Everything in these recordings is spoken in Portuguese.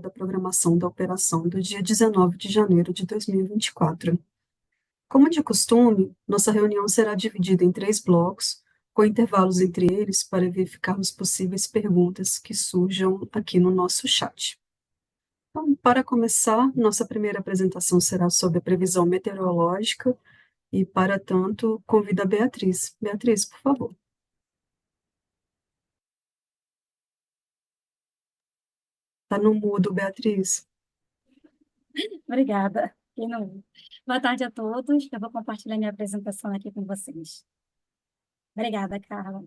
da programação da operação do dia 19 de janeiro de 2024. Como de costume, nossa reunião será dividida em 3 blocos, com intervalos entre eles para verificarmos possíveis perguntas que surjam aqui no nosso chat. Então, para começar, nossa primeira apresentação será sobre a previsão meteorológica e, para tanto, convido a Beatriz. Beatriz, por favor. Está no mudo, Beatriz. Obrigada. Boa tarde a todos. Eu vou compartilhar minha apresentação aqui com vocês. Obrigada, Carla.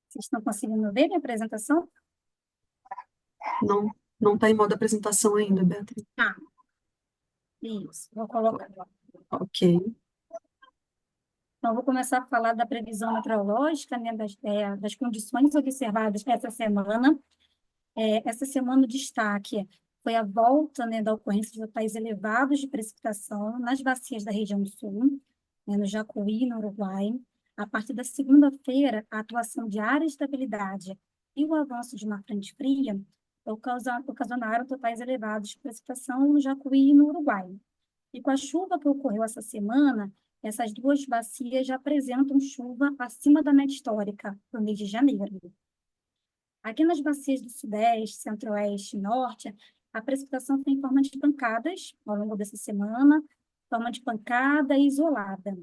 Vocês estão conseguindo ver minha apresentação? Não, não está em modo apresentação ainda, Beatriz. Ah, isso. Vou colocar. Ok. Então, eu vou começar a falar da previsão meteorológica, né, das condições observadas essa semana. Essa semana, o destaque foi a volta, né, da ocorrência de totais elevados de precipitação nas bacias da região sul, né, no Jacuí, no Uruguai. A partir da segunda-feira, a atuação de área de estabilidade e o avanço de uma frente fria ocasionaram totais elevados de precipitação no Jacuí e no Uruguai. E com a chuva que ocorreu essa semana, essas duas bacias já apresentam chuva acima da média histórica para o mês de janeiro. Aqui nas bacias do Sudeste, Centro-Oeste e Norte, a precipitação foi em forma de pancadas ao longo dessa semana, forma de pancada isolada.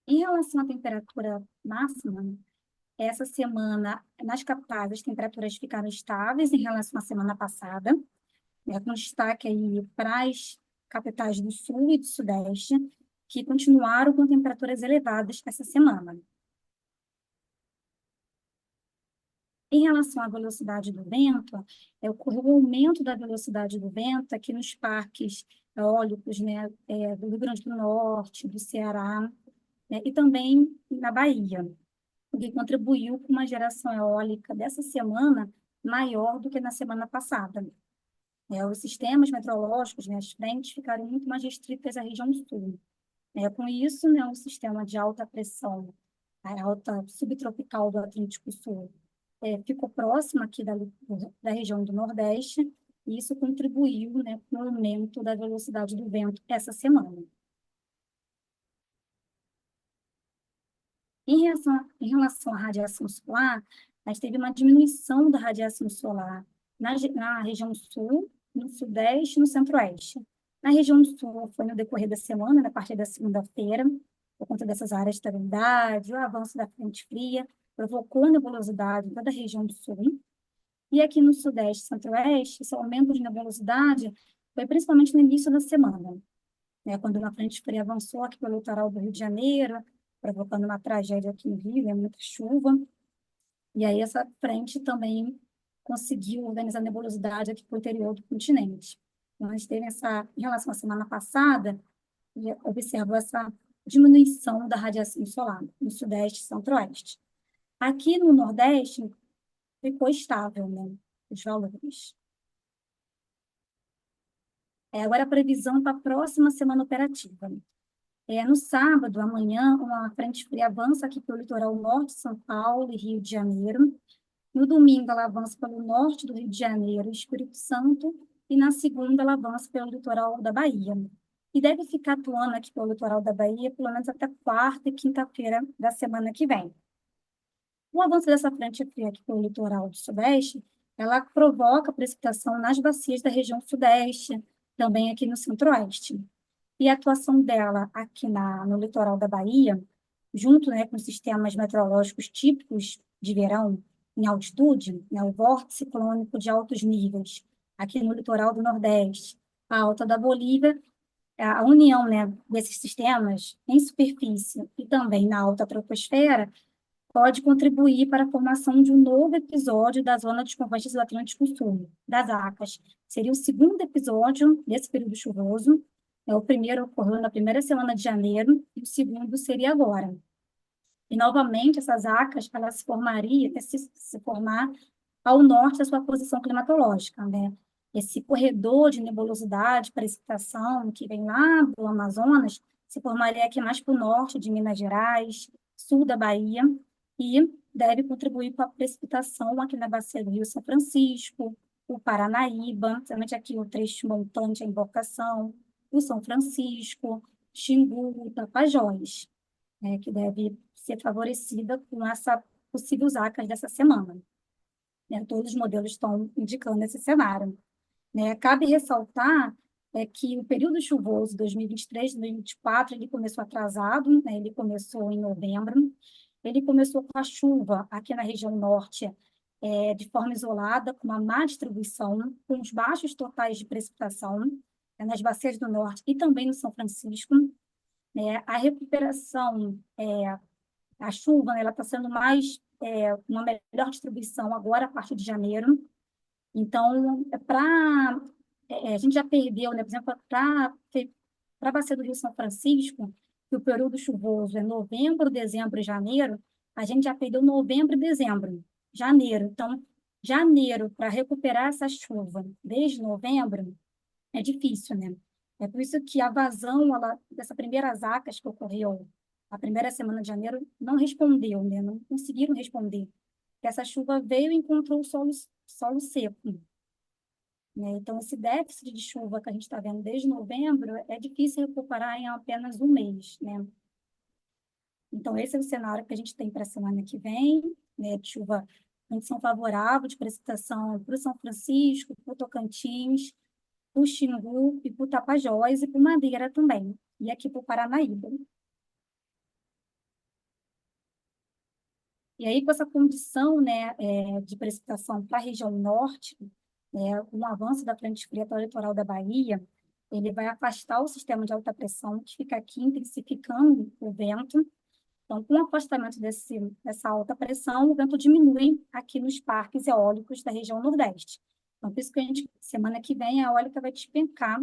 Em relação à temperatura máxima, essa semana, nas capitais, as temperaturas ficaram estáveis em relação à semana passada, com destaque aí para as capitais do Sul e do Sudeste, que continuaram com temperaturas elevadas essa semana. Em relação à velocidade do vento, ocorreu um aumento da velocidade do vento aqui nos parques eólicos, né, do Rio Grande do Norte, do Ceará, né, e também na Bahia, o que contribuiu com uma geração eólica dessa semana maior do que na semana passada. Os sistemas meteorológicos, né, as frentes, ficaram muito mais restritas à região sul. Com isso, né, o sistema de alta pressão, a alta subtropical do Atlântico Sul, ficou próximo aqui da região do Nordeste, e isso contribuiu, né, com o aumento da velocidade do vento essa semana. Em relação à radiação solar, a gente teve uma diminuição da radiação solar na região sul, no sudeste e no centro-oeste. Na região sul, foi no decorrer da semana, a partir da segunda-feira, por conta dessas áreas de estabilidade, o avanço da frente fria, provocou nebulosidade em toda a região do sul. E aqui no sudeste e centro-oeste, esse aumento de nebulosidade foi principalmente no início da semana, né, quando uma frente fria avançou aqui pelo litoral do Rio de Janeiro, provocando uma tragédia aqui no Rio, né, muita chuva. E aí essa frente também conseguiu organizar a nebulosidade aqui para o interior do continente. Então, a gente teve em relação à semana passada, observou essa diminuição da radiação solar no sudeste e centro-oeste. Aqui no nordeste, ficou estável, né, os valores. Agora a previsão para a próxima semana operativa. No sábado, amanhã, uma frente fria avança aqui pelo litoral norte de São Paulo e Rio de Janeiro. No domingo, ela avança pelo norte do Rio de Janeiro e Espírito Santo. E na segunda, ela avança pelo litoral da Bahia. E deve ficar atuando aqui pelo litoral da Bahia, pelo menos até quarta e quinta-feira da semana que vem. O avanço dessa frente fria aqui pelo litoral do Sudeste, ela provoca precipitação nas bacias da região Sudeste, também aqui no Centro-Oeste. E a atuação dela aqui no litoral da Bahia, junto, né, com sistemas meteorológicos típicos de verão em altitude, né, o vórtice ciclônico de altos níveis, aqui no litoral do Nordeste, a alta da Bolívia, a união, né, desses sistemas em superfície e também na alta troposfera, pode contribuir para a formação de um novo episódio da zona de convergência do Atlântico Sul, das ACAS. Seria o segundo episódio desse período chuvoso. O primeiro ocorreu na primeira semana de janeiro e o segundo seria agora. E, novamente, essas ACAS, elas se formar ao norte da sua posição climatológica, né? esse corredor de nebulosidade, precipitação, que vem lá do Amazonas, se formaria aqui mais para o norte de Minas Gerais, sul da Bahia, e deve contribuir com a precipitação aqui na bacia do Rio São Francisco, o Paranaíba, principalmente aqui o trecho montante, a Embarcação, o São Francisco, Xingu, Tapajós, né, que deve ser favorecida com essa possíveis acas dessa semana. Né? Todos os modelos estão indicando esse cenário. Né? Cabe ressaltar que o período chuvoso 2023-2024 ele começou atrasado, né? Ele começou em novembro, ele começou com a chuva aqui na região norte, de forma isolada, com uma má distribuição, com os baixos totais de precipitação, nas bacias do norte e também no São Francisco. Né? A recuperação, a chuva, né, ela está sendo mais, uma melhor distribuição agora, a partir de janeiro. Então, a gente já perdeu, né, por exemplo, para a bacia do Rio São Francisco, que o período chuvoso é novembro, dezembro e janeiro, a gente já perdeu novembro e dezembro, janeiro. Então, janeiro, para recuperar essa chuva desde novembro, é difícil, né? É por isso que a vazão dessa primeira acas que ocorreu a primeira semana de janeiro não respondeu, né? Não conseguiram responder. Essa chuva veio e encontrou o solo seco. Né? Então, esse déficit de chuva que a gente está vendo desde novembro é difícil recuperar em apenas um mês. Né? Então, esse é o cenário que a gente tem para a semana que vem, né? De chuva, condição favorável de precipitação para o São Francisco, para o Tocantins, para o Xingu e para o Tapajós e para o Madeira também, e aqui para o Paranaíba. E aí, com essa condição, né, de precipitação para a região norte, com o avanço da frente fria para o litoral da Bahia, ele vai afastar o sistema de alta pressão, que fica aqui intensificando o vento. Então, com o afastamento dessa alta pressão, o vento diminui aqui nos parques eólicos da região nordeste. Então, por isso que semana que vem, a eólica vai despencar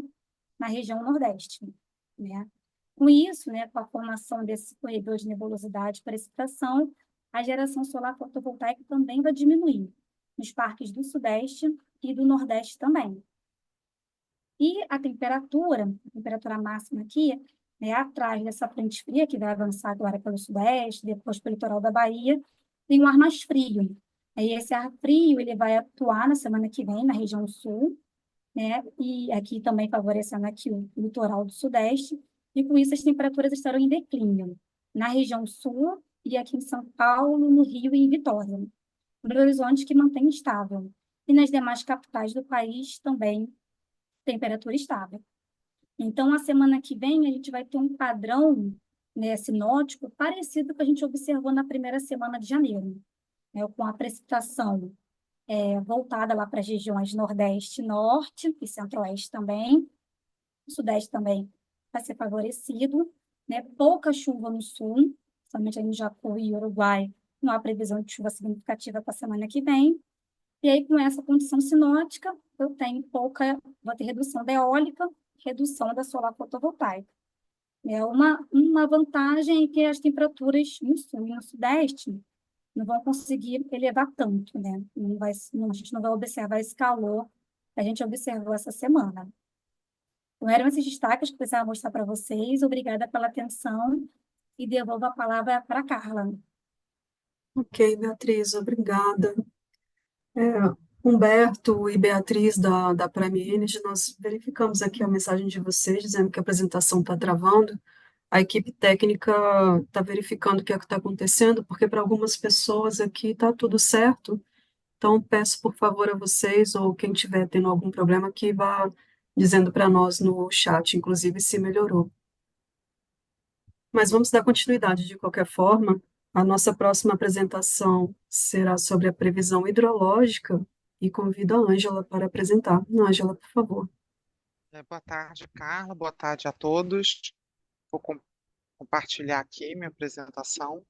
na região nordeste. Né? Com isso, né, com a formação desse corredor de nebulosidade e precipitação, a geração solar fotovoltaica também vai diminuir nos parques do Sudeste e do Nordeste também. E a temperatura máxima aqui, né, atrás dessa frente fria, que vai avançar agora pelo Sudeste, depois pelo litoral da Bahia, tem um ar mais frio. Aí esse ar frio ele vai atuar na semana que vem na região sul, né, e aqui também favorecendo aqui o litoral do Sudeste, e com isso as temperaturas estarão em declínio na região sul e aqui em São Paulo, no Rio e em Vitória. Belo Horizonte que mantém estável. E nas demais capitais do país também temperatura estável. Então, a semana que vem, a gente vai ter um padrão, né, sinótico parecido com o que a gente observou na primeira semana de janeiro, né, com a precipitação voltada lá para as regiões Nordeste, Norte e Centro-Oeste também. O Sudeste também vai ser favorecido, né? Pouca chuva no Sul, somente no Japão e Uruguai, não há previsão de chuva significativa para a semana que vem. E aí, com essa condição sinótica, eu tenho vou ter redução da eólica, redução da solar fotovoltaica. É uma vantagem é que as temperaturas no sul e no sudeste não vão conseguir elevar tanto, né? A gente não vai observar esse calor que a gente observou essa semana. Então, eram esses destaques que eu precisava mostrar para vocês. Obrigada pela atenção e devolvo a palavra para a Carla. Ok, Beatriz, obrigada. É, Humberto e Beatriz da Prime Energy, nós verificamos aqui a mensagem de vocês dizendo que a apresentação está travando. A equipe técnica está verificando o que é que está acontecendo, porque para algumas pessoas aqui está tudo certo. Então, peço por favor a vocês, ou quem tiver tendo algum problema, que vá dizendo para nós no chat, inclusive, se melhorou. Mas vamos dar continuidade de qualquer forma. A nossa próxima apresentação será sobre a previsão hidrológica e convido a Ângela para apresentar. Ângela, por favor. Boa tarde, Carla. Boa tarde a todos. Vou compartilhar aqui minha apresentação.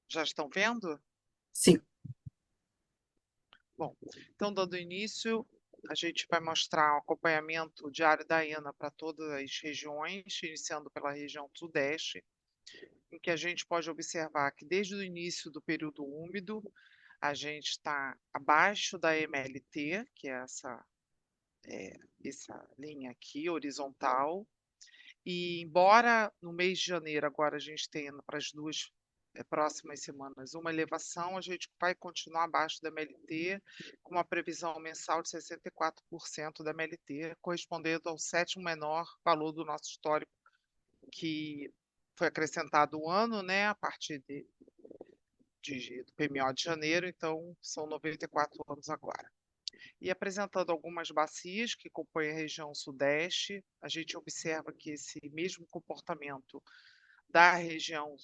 Já estão vendo? Sim. Bom, então, dando início, a gente vai mostrar o acompanhamento diário da ENA para todas as regiões, iniciando pela região sudeste, em que a gente pode observar que desde o início do período úmido, a gente está abaixo da MLT, que é essa linha aqui horizontal, e embora no mês de janeiro agora a gente tenha para as 2 próximas semanas uma elevação, a gente vai continuar abaixo da MLT, com uma previsão mensal de 64% da MLT, correspondendo ao 7º menor valor do nosso histórico, que foi acrescentado o ano, né, a partir do PMO de janeiro, então são 94 anos agora. E apresentando algumas bacias que compõem a região sudeste, a gente observa que esse mesmo comportamento da região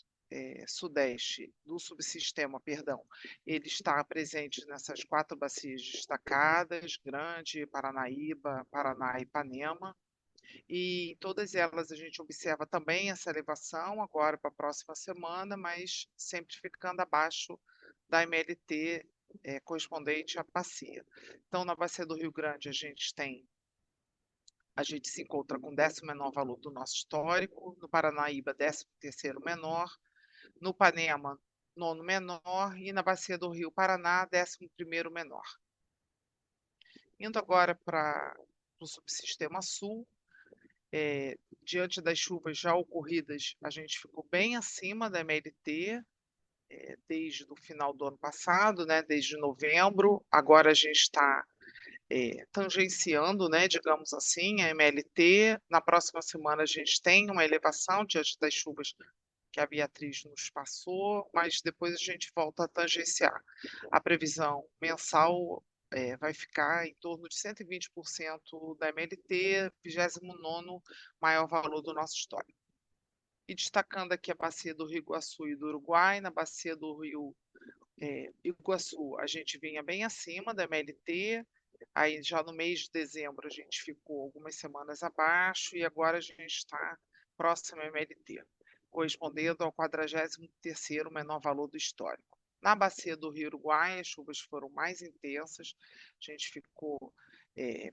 sudeste, do subsistema, perdão, ele está presente nessas 4 bacias destacadas, Grande, Paranaíba, Paraná e Ipanema, e em todas elas a gente observa também essa elevação agora para a próxima semana, mas sempre ficando abaixo da MLT correspondente à bacia. Então, na bacia do Rio Grande, a gente se encontra com o 10º menor valor do nosso histórico, no Paranaíba, 13º menor, no Panema, 9º menor, e na bacia do Rio Paraná, 11º menor. Indo agora para o subsistema sul, diante das chuvas já ocorridas, a gente ficou bem acima da MLT, desde o final do ano passado, né, desde novembro. Agora a gente está tangenciando, né, digamos assim, a MLT. Na próxima semana a gente tem uma elevação diante das chuvas que a Beatriz nos passou, mas depois a gente volta a tangenciar. A previsão mensal vai ficar em torno de 120% da MLT, 29º maior valor do nosso histórico. E destacando aqui a bacia do Rio Iguaçu e do Uruguai, na bacia do Rio Iguaçu a gente vinha bem acima da MLT, aí já no mês de dezembro a gente ficou algumas semanas abaixo e agora a gente está próximo à MLT, correspondendo ao 43º menor valor do histórico. Na bacia do Rio Uruguai, as chuvas foram mais intensas, a gente ficou,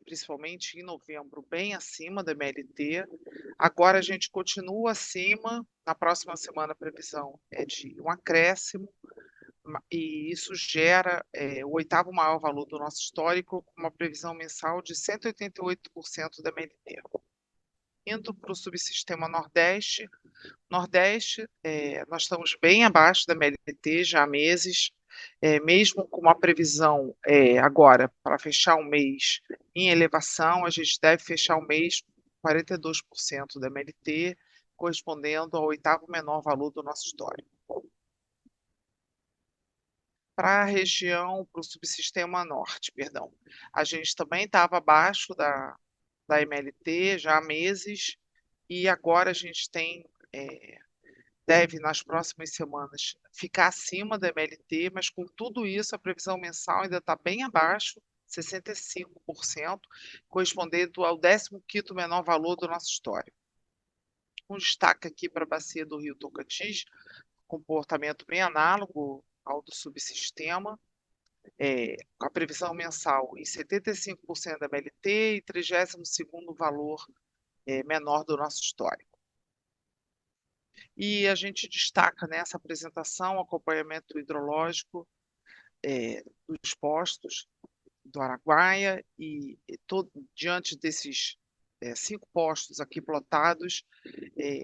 principalmente em novembro, bem acima da MLT. Agora a gente continua acima, na próxima semana a previsão é de um acréscimo, e isso gera o 8º maior valor do nosso histórico, com uma previsão mensal de 188% da MLT. Indo para o subsistema Nordeste, nós estamos bem abaixo da MLT já há meses, mesmo com uma previsão agora para fechar o mês em elevação, a gente deve fechar o mês com 42% da MLT, correspondendo ao 8º menor valor do nosso histórico. Para a região, para o subsistema norte, perdão, a gente também estava abaixo da MLT já há meses, e agora a gente deve, nas próximas semanas, ficar acima da MLT, mas com tudo isso, a previsão mensal ainda está bem abaixo, 65%, correspondendo ao 15º menor valor do nosso histórico. Um destaque aqui para a bacia do Rio Tocantins, comportamento bem análogo ao do subsistema, com a previsão mensal em 75% da MLT e 32º valor menor do nosso histórico. E a gente destaca nessa apresentação o acompanhamento hidrológico dos postos do Araguaia diante desses 5 postos aqui plotados,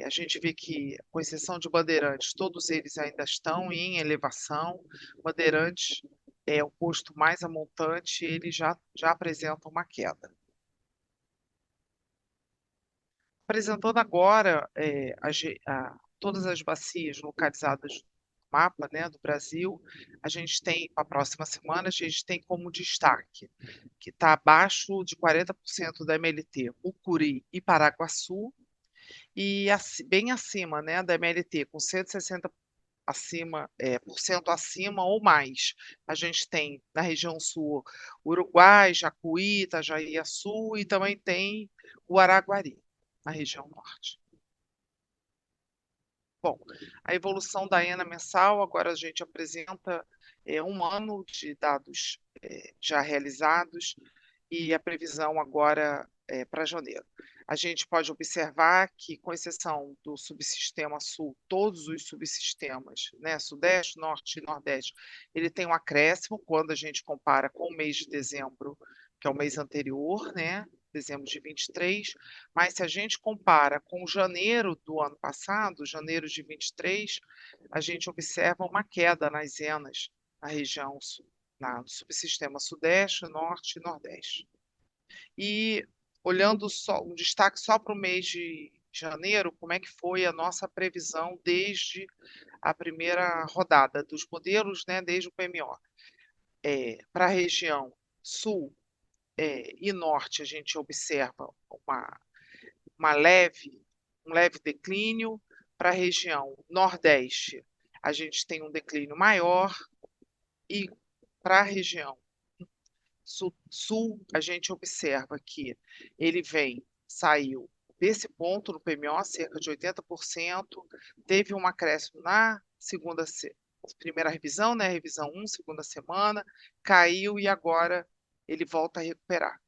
a gente vê que, com exceção de Bandeirantes, todos eles ainda estão em elevação. Bandeirantes é o posto mais amontante, ele já apresenta uma queda. Apresentando agora todas as bacias localizadas no mapa, né, do Brasil, a gente tem, a próxima semana, a gente tem como destaque que está abaixo de 40% da MLT, Mucuri e Paraguaçu, e bem acima, né, da MLT, com 160% acima ou mais. A gente tem na região sul Uruguai, Jacuí, Itajaí-Açu e também tem o Araguari, na região norte. Bom, a evolução da ENA mensal, agora a gente apresenta um ano de dados já realizados e a previsão agora para janeiro. a gente pode observar que, com exceção do subsistema sul, todos os subsistemas, né, Sudeste, Norte e Nordeste, ele tem um acréscimo quando a gente compara com o mês de dezembro, que é o mês anterior, né, dezembro de 23, mas se a gente compara com janeiro do ano passado, janeiro de 23, a gente observa uma queda nas zenas na região no subsistema Sudeste, Norte e Nordeste. E olhando um destaque só para o mês de janeiro, como é que foi a nossa previsão desde a primeira rodada dos modelos, né, desde o PMO. Para a região sul e norte, a gente observa um leve declínio. Para a região nordeste, a gente tem um declínio maior, e para a região sul, a gente observa que ele saiu desse ponto no PMO, cerca de 80%, teve um acréscimo na primeira revisão, né, revisão 1, segunda semana, caiu e agora ele volta a recuperar.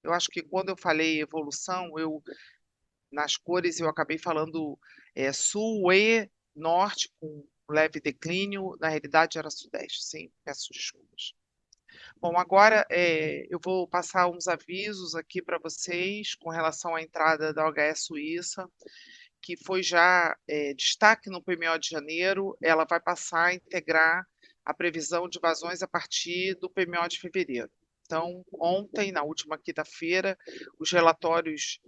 Eu acho que quando eu falei evolução, nas cores eu acabei falando sul e norte, com leve declínio, na realidade era sudeste, sim, peço desculpas. Bom, agora eu vou passar uns avisos aqui para vocês com relação à entrada da OHS Suíça, que foi já destaque no PMO de janeiro, ela vai passar a integrar a previsão de vazões a partir do PMO de fevereiro. Então, ontem, na última quinta-feira, os relatórios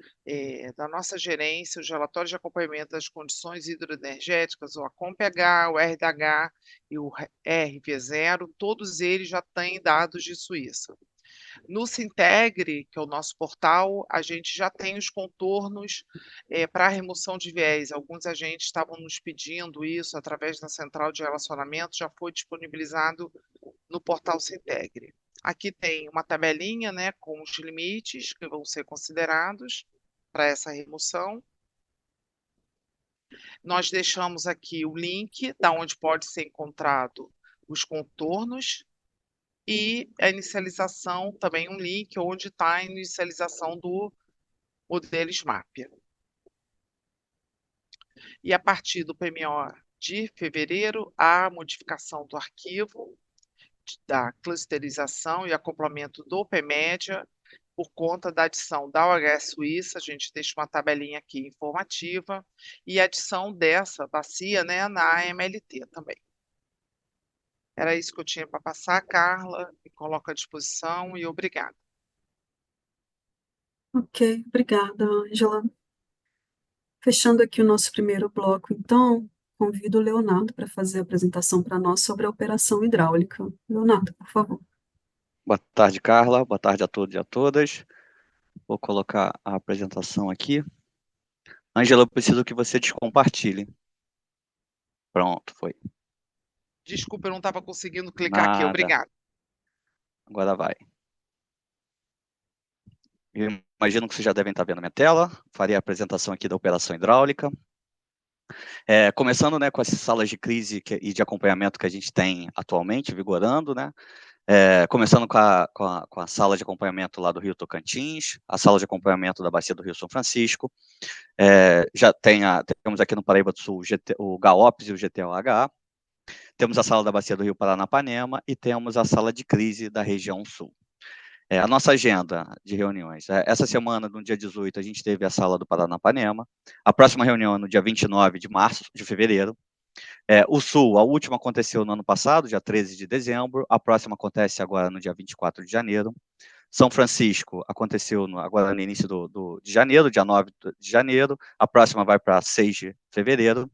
da nossa gerência, os relatórios de acompanhamento das condições hidroenergéticas, o ACOMPH, o RDH e o RV0, todos eles já têm dados de Suíça. No Sintegre, que é o nosso portal, a gente já tem os contornos para a remoção de viés. Alguns agentes estavam nos pedindo isso através da central de relacionamento, já foi disponibilizado no portal Sintegre. Aqui tem uma tabelinha, né, com os limites que vão ser considerados para essa remoção. Nós deixamos aqui o link da onde pode ser encontrado os contornos e a inicialização, também um link onde está a inicialização do modelo SMAP. E a partir do PMO de fevereiro, a modificação do arquivo, da clusterização e acoplamento do PMédia, por conta da adição da OHS Suíça, a gente deixa uma tabelinha aqui informativa, e a adição dessa bacia, né, na AMLT também. Era isso que eu tinha para passar, Carla, me coloco à disposição e obrigada. Ok, obrigada, Ângela. Fechando aqui o nosso primeiro bloco, então, convido o Leonardo para fazer a apresentação para nós sobre a operação hidráulica. Leonardo, por favor. Boa tarde, Carla. Boa tarde a todos e a todas. Vou colocar a apresentação aqui. Ângela, eu preciso que você descompartilhe. Pronto, foi. Desculpa, eu não estava conseguindo clicar aqui. Obrigado. Agora vai. Eu imagino que vocês já devem estar vendo a minha tela. Farei a apresentação aqui da operação hidráulica. Começando, né, com as salas de crise e de acompanhamento que a gente tem atualmente, vigorando, né? Começando com a sala de acompanhamento lá do Rio Tocantins, a sala de acompanhamento da Bacia do Rio São Francisco. Já temos aqui no Paraíba do Sul o GAOPS e o GTOH. Temos a sala da Bacia do Rio Paranapanema e temos a sala de crise da região sul. A nossa agenda de reuniões. Essa semana, no dia 18, a gente teve a sala do Paranapanema. A próxima reunião é no dia 29 de fevereiro. O Sul, a última aconteceu no ano passado, dia 13 de dezembro. A próxima acontece agora no dia 24 de janeiro. São Francisco aconteceu agora no início de janeiro, dia 9 de janeiro. A próxima vai para 6 de fevereiro.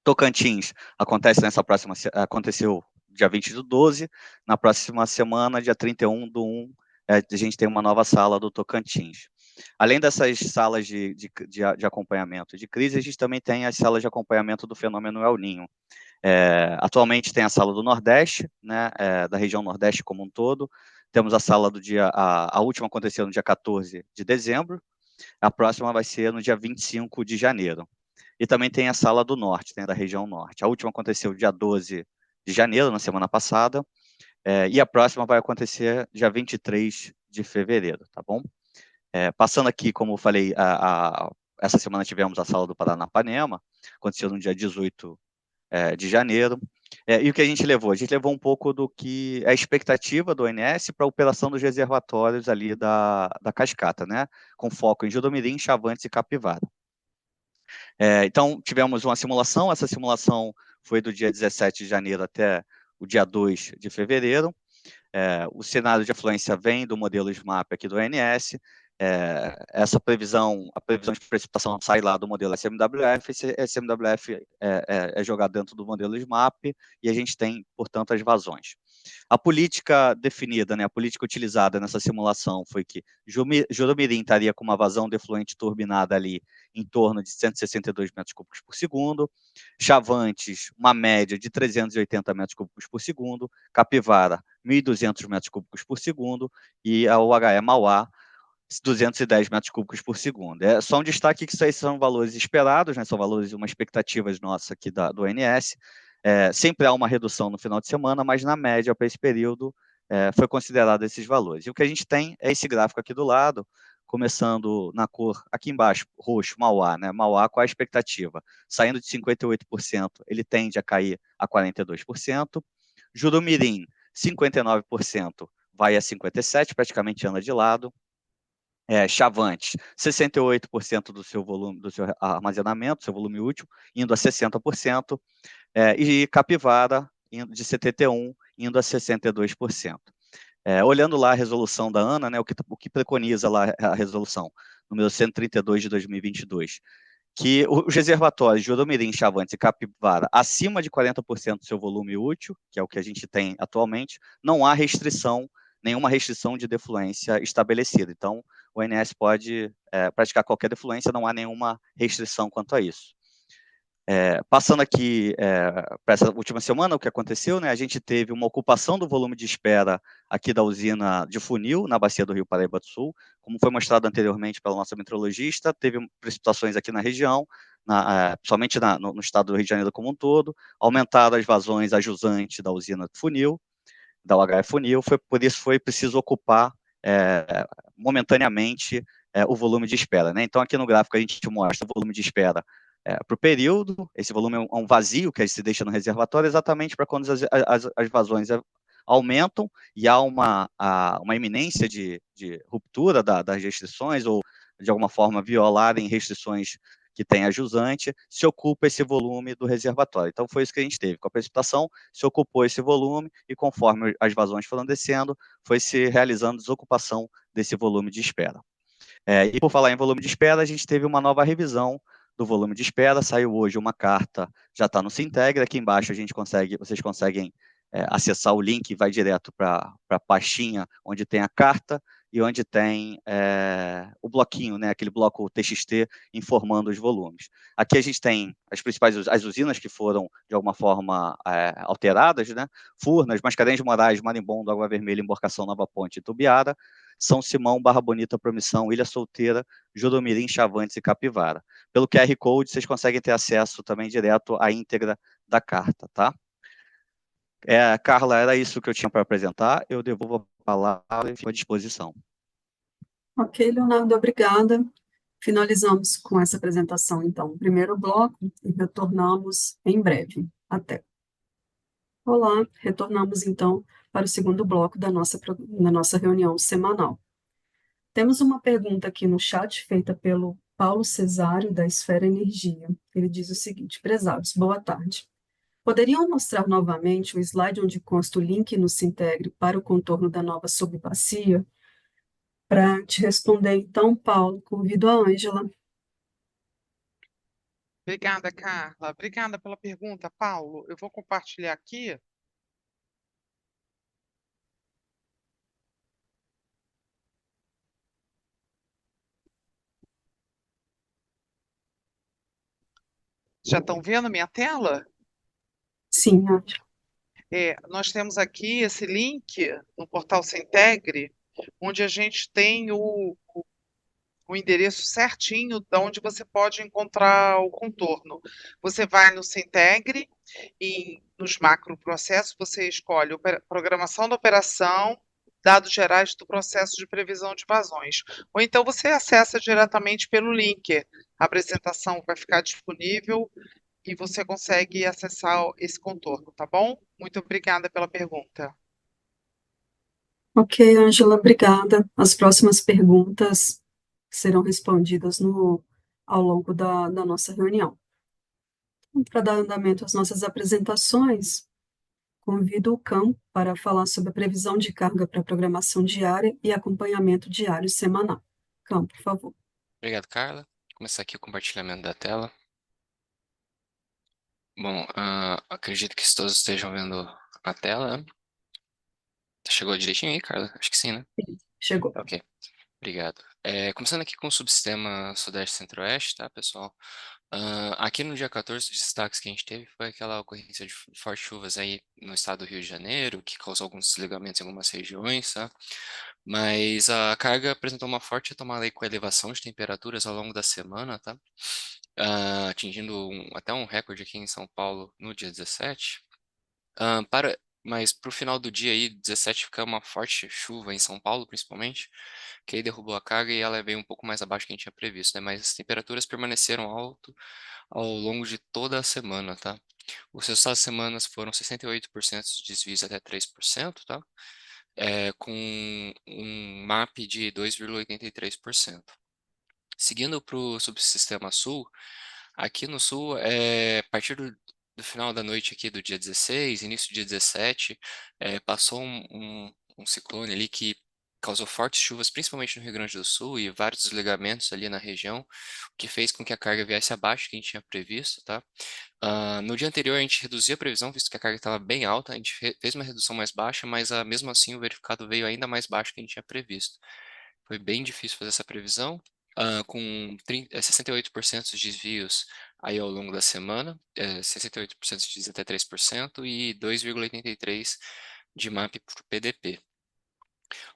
Tocantins aconteceu dia 20 do 12, na próxima semana, dia 31 do 1, a gente tem uma nova sala do Tocantins. Além dessas salas de acompanhamento de crise, a gente também tem as salas de acompanhamento do fenômeno El Niño. Atualmente tem a sala do Nordeste, né, da região Nordeste como um todo. Temos a sala do dia, a última aconteceu no dia 14 de dezembro, a próxima vai ser no dia 25 de janeiro. E também tem a sala do Norte, né, da região Norte. A última aconteceu dia 12 de janeiro, na semana passada, e a próxima vai acontecer dia 23 de fevereiro, tá bom? Passando aqui, como eu falei, essa semana tivemos a Sala do Paranapanema, aconteceu no dia 18 de janeiro, e o que a gente levou? A gente levou um pouco do que é a expectativa do ONS para a operação dos reservatórios ali da cascata, né? Com foco em Judomirim, Chavantes e Capivara. Então, tivemos uma simulação, essa simulação foi do dia 17 de janeiro até o dia 2 de fevereiro. O cenário de afluência vem do modelo SMAP aqui do ONS, essa previsão, a previsão de precipitação sai lá do modelo SMWF, esse SMWF é jogado dentro do modelo SMAP, e a gente tem, portanto, as vazões. A política definida, né, a política utilizada nessa simulação foi que Jurumirim estaria com uma vazão de efluente turbinada ali em torno de 162 metros cúbicos por segundo, Chavantes, uma média de 380 metros cúbicos por segundo, Capivara, 1.200 metros cúbicos por segundo, e a UHE Mauá, 210 metros cúbicos por segundo. É só um destaque que isso aí são valores esperados, né, são valores, uma expectativa nossa aqui do ONS. Sempre há uma redução no final de semana, mas na média para esse período foi considerado esses valores. E o que a gente tem é esse gráfico aqui do lado, começando na cor aqui embaixo, roxo, Mauá, né? Mauá, qual a expectativa? Saindo de 58%, ele tende a cair a 42%. Jurumirim, 59%, vai a 57%, praticamente anda de lado. Chavantes, 68% do seu volume, do seu armazenamento, seu volume útil, indo a 60%, e Capivara, de 71%, indo a 62%. Olhando lá a resolução da ANA, né, o que preconiza lá a resolução, número 132 de 2022, que os reservatórios de Jurumirim, Chavantes e Capivara, acima de 40% do seu volume útil, que é o que a gente tem atualmente, não há nenhuma restrição de defluência estabelecida. Então, o ONS pode praticar qualquer defluência, não há nenhuma restrição quanto a isso. Passando aqui para essa última semana, o que aconteceu, né? A gente teve uma ocupação do volume de espera aqui da usina de Funil, na bacia do Rio Paraíba do Sul, como foi mostrado anteriormente pela nossa meteorologista, teve precipitações aqui na região, somente no estado do Rio de Janeiro como um todo, aumentaram as vazões a jusante da usina de Funil, da UHF Funil, por isso foi preciso ocupar momentaneamente o volume de espera, né? Então, aqui no gráfico a gente mostra o volume de espera para o período, esse volume é um vazio que se deixa no reservatório exatamente para quando as vazões aumentam e há uma iminência de ruptura das restrições ou, de alguma forma, violarem restrições que tem a jusante, se ocupa esse volume do reservatório. Então, foi isso que a gente teve. Com a precipitação, se ocupou esse volume e, conforme as vazões foram descendo, foi se realizando desocupação desse volume de espera. E por falar em volume de espera, a gente teve uma nova revisão do volume de espera, saiu hoje uma carta, já está no Sintegra, aqui embaixo vocês conseguem acessar o link, vai direto para a pastinha onde tem a carta e onde tem o bloquinho, né, aquele bloco TXT informando os volumes. Aqui a gente tem as usinas que foram, de alguma forma, alteradas, né, Furnas, Mascarenhas de Moraes, Marimbondo, Água Vermelha, Embarcação, Nova Ponte e Tubiara, São Simão, Barra Bonita, Promissão, Ilha Solteira, Jurumirim, Chavantes e Capivara. Pelo QR Code, vocês conseguem ter acesso também direto à íntegra da carta, tá? Carla, era isso que eu tinha para apresentar. Eu devolvo a palavra e fico à disposição. Ok, Leonardo, obrigada. Finalizamos com essa apresentação, então, o primeiro bloco e retornamos em breve. Até. Olá, retornamos, então, para o segundo bloco da nossa reunião semanal. Temos uma pergunta aqui no chat feita pelo Paulo Cesário, da Esfera Energia. Ele diz o seguinte: prezados, boa tarde. Poderiam mostrar novamente o slide onde consta o link no Sintegre para o contorno da nova subbacia? Para te responder, então, Paulo, convido a Ângela. Obrigada, Carla. Obrigada pela pergunta, Paulo. Eu vou compartilhar aqui. Já estão vendo minha tela? Sim, Ângela. Nós temos aqui esse link no portal Sintegre, onde a gente tem o endereço certinho de onde você pode encontrar o contorno. Você vai no Sintegre e nos macroprocessos você escolhe programação da operação, dados gerais do processo de previsão de vazões. Ou então você acessa diretamente pelo link. A apresentação vai ficar disponível e você consegue acessar esse contorno, tá bom? Muito obrigada pela pergunta. Ok, Ângela, obrigada. As próximas perguntas serão respondidas ao longo da nossa reunião. Para dar andamento às nossas apresentações, convido o Cam para falar sobre a previsão de carga para programação diária e acompanhamento diário e semanal. Cam, por favor. Obrigado, Carla. Vou começar aqui o compartilhamento da tela. Bom, acredito que todos estejam vendo a tela, né? Chegou direitinho aí, Carla? Acho que sim, né? Chegou. Ok, obrigado. Começando aqui com o subsistema Sudeste Centro-Oeste, tá, pessoal? Aqui no dia 14, os destaques que a gente teve foi aquela ocorrência de fortes chuvas aí no estado do Rio de Janeiro, que causou alguns desligamentos em algumas regiões, tá? Mas a carga apresentou uma forte retomada aí com a elevação de temperaturas ao longo da semana, tá? Atingindo até um recorde aqui em São Paulo no dia 17. Mas para o final do dia aí, 17, fica uma forte chuva em São Paulo, principalmente, que aí derrubou a carga e ela veio um pouco mais abaixo do que a gente tinha previsto, né? Mas as temperaturas permaneceram alto ao longo de toda a semana, tá? Os resultados das semanas foram 68% de desvios até 3%, tá? Com um MAP de 2,83%. Seguindo para o subsistema sul, aqui no sul, a partir do final da noite aqui do dia 16, início do dia 17, passou um ciclone ali que causou fortes chuvas, principalmente no Rio Grande do Sul, e vários desligamentos ali na região, o que fez com que a carga viesse abaixo do que a gente tinha previsto, tá? No dia anterior a gente reduziu a previsão, visto que a carga estava bem alta, a gente fez uma redução mais baixa, mas mesmo assim o verificado veio ainda mais baixo do que a gente tinha previsto. Foi bem difícil fazer essa previsão, com 68% de desvios aí ao longo da semana, 68% de desvios até 3% e 2,83% de MAP para o PDP.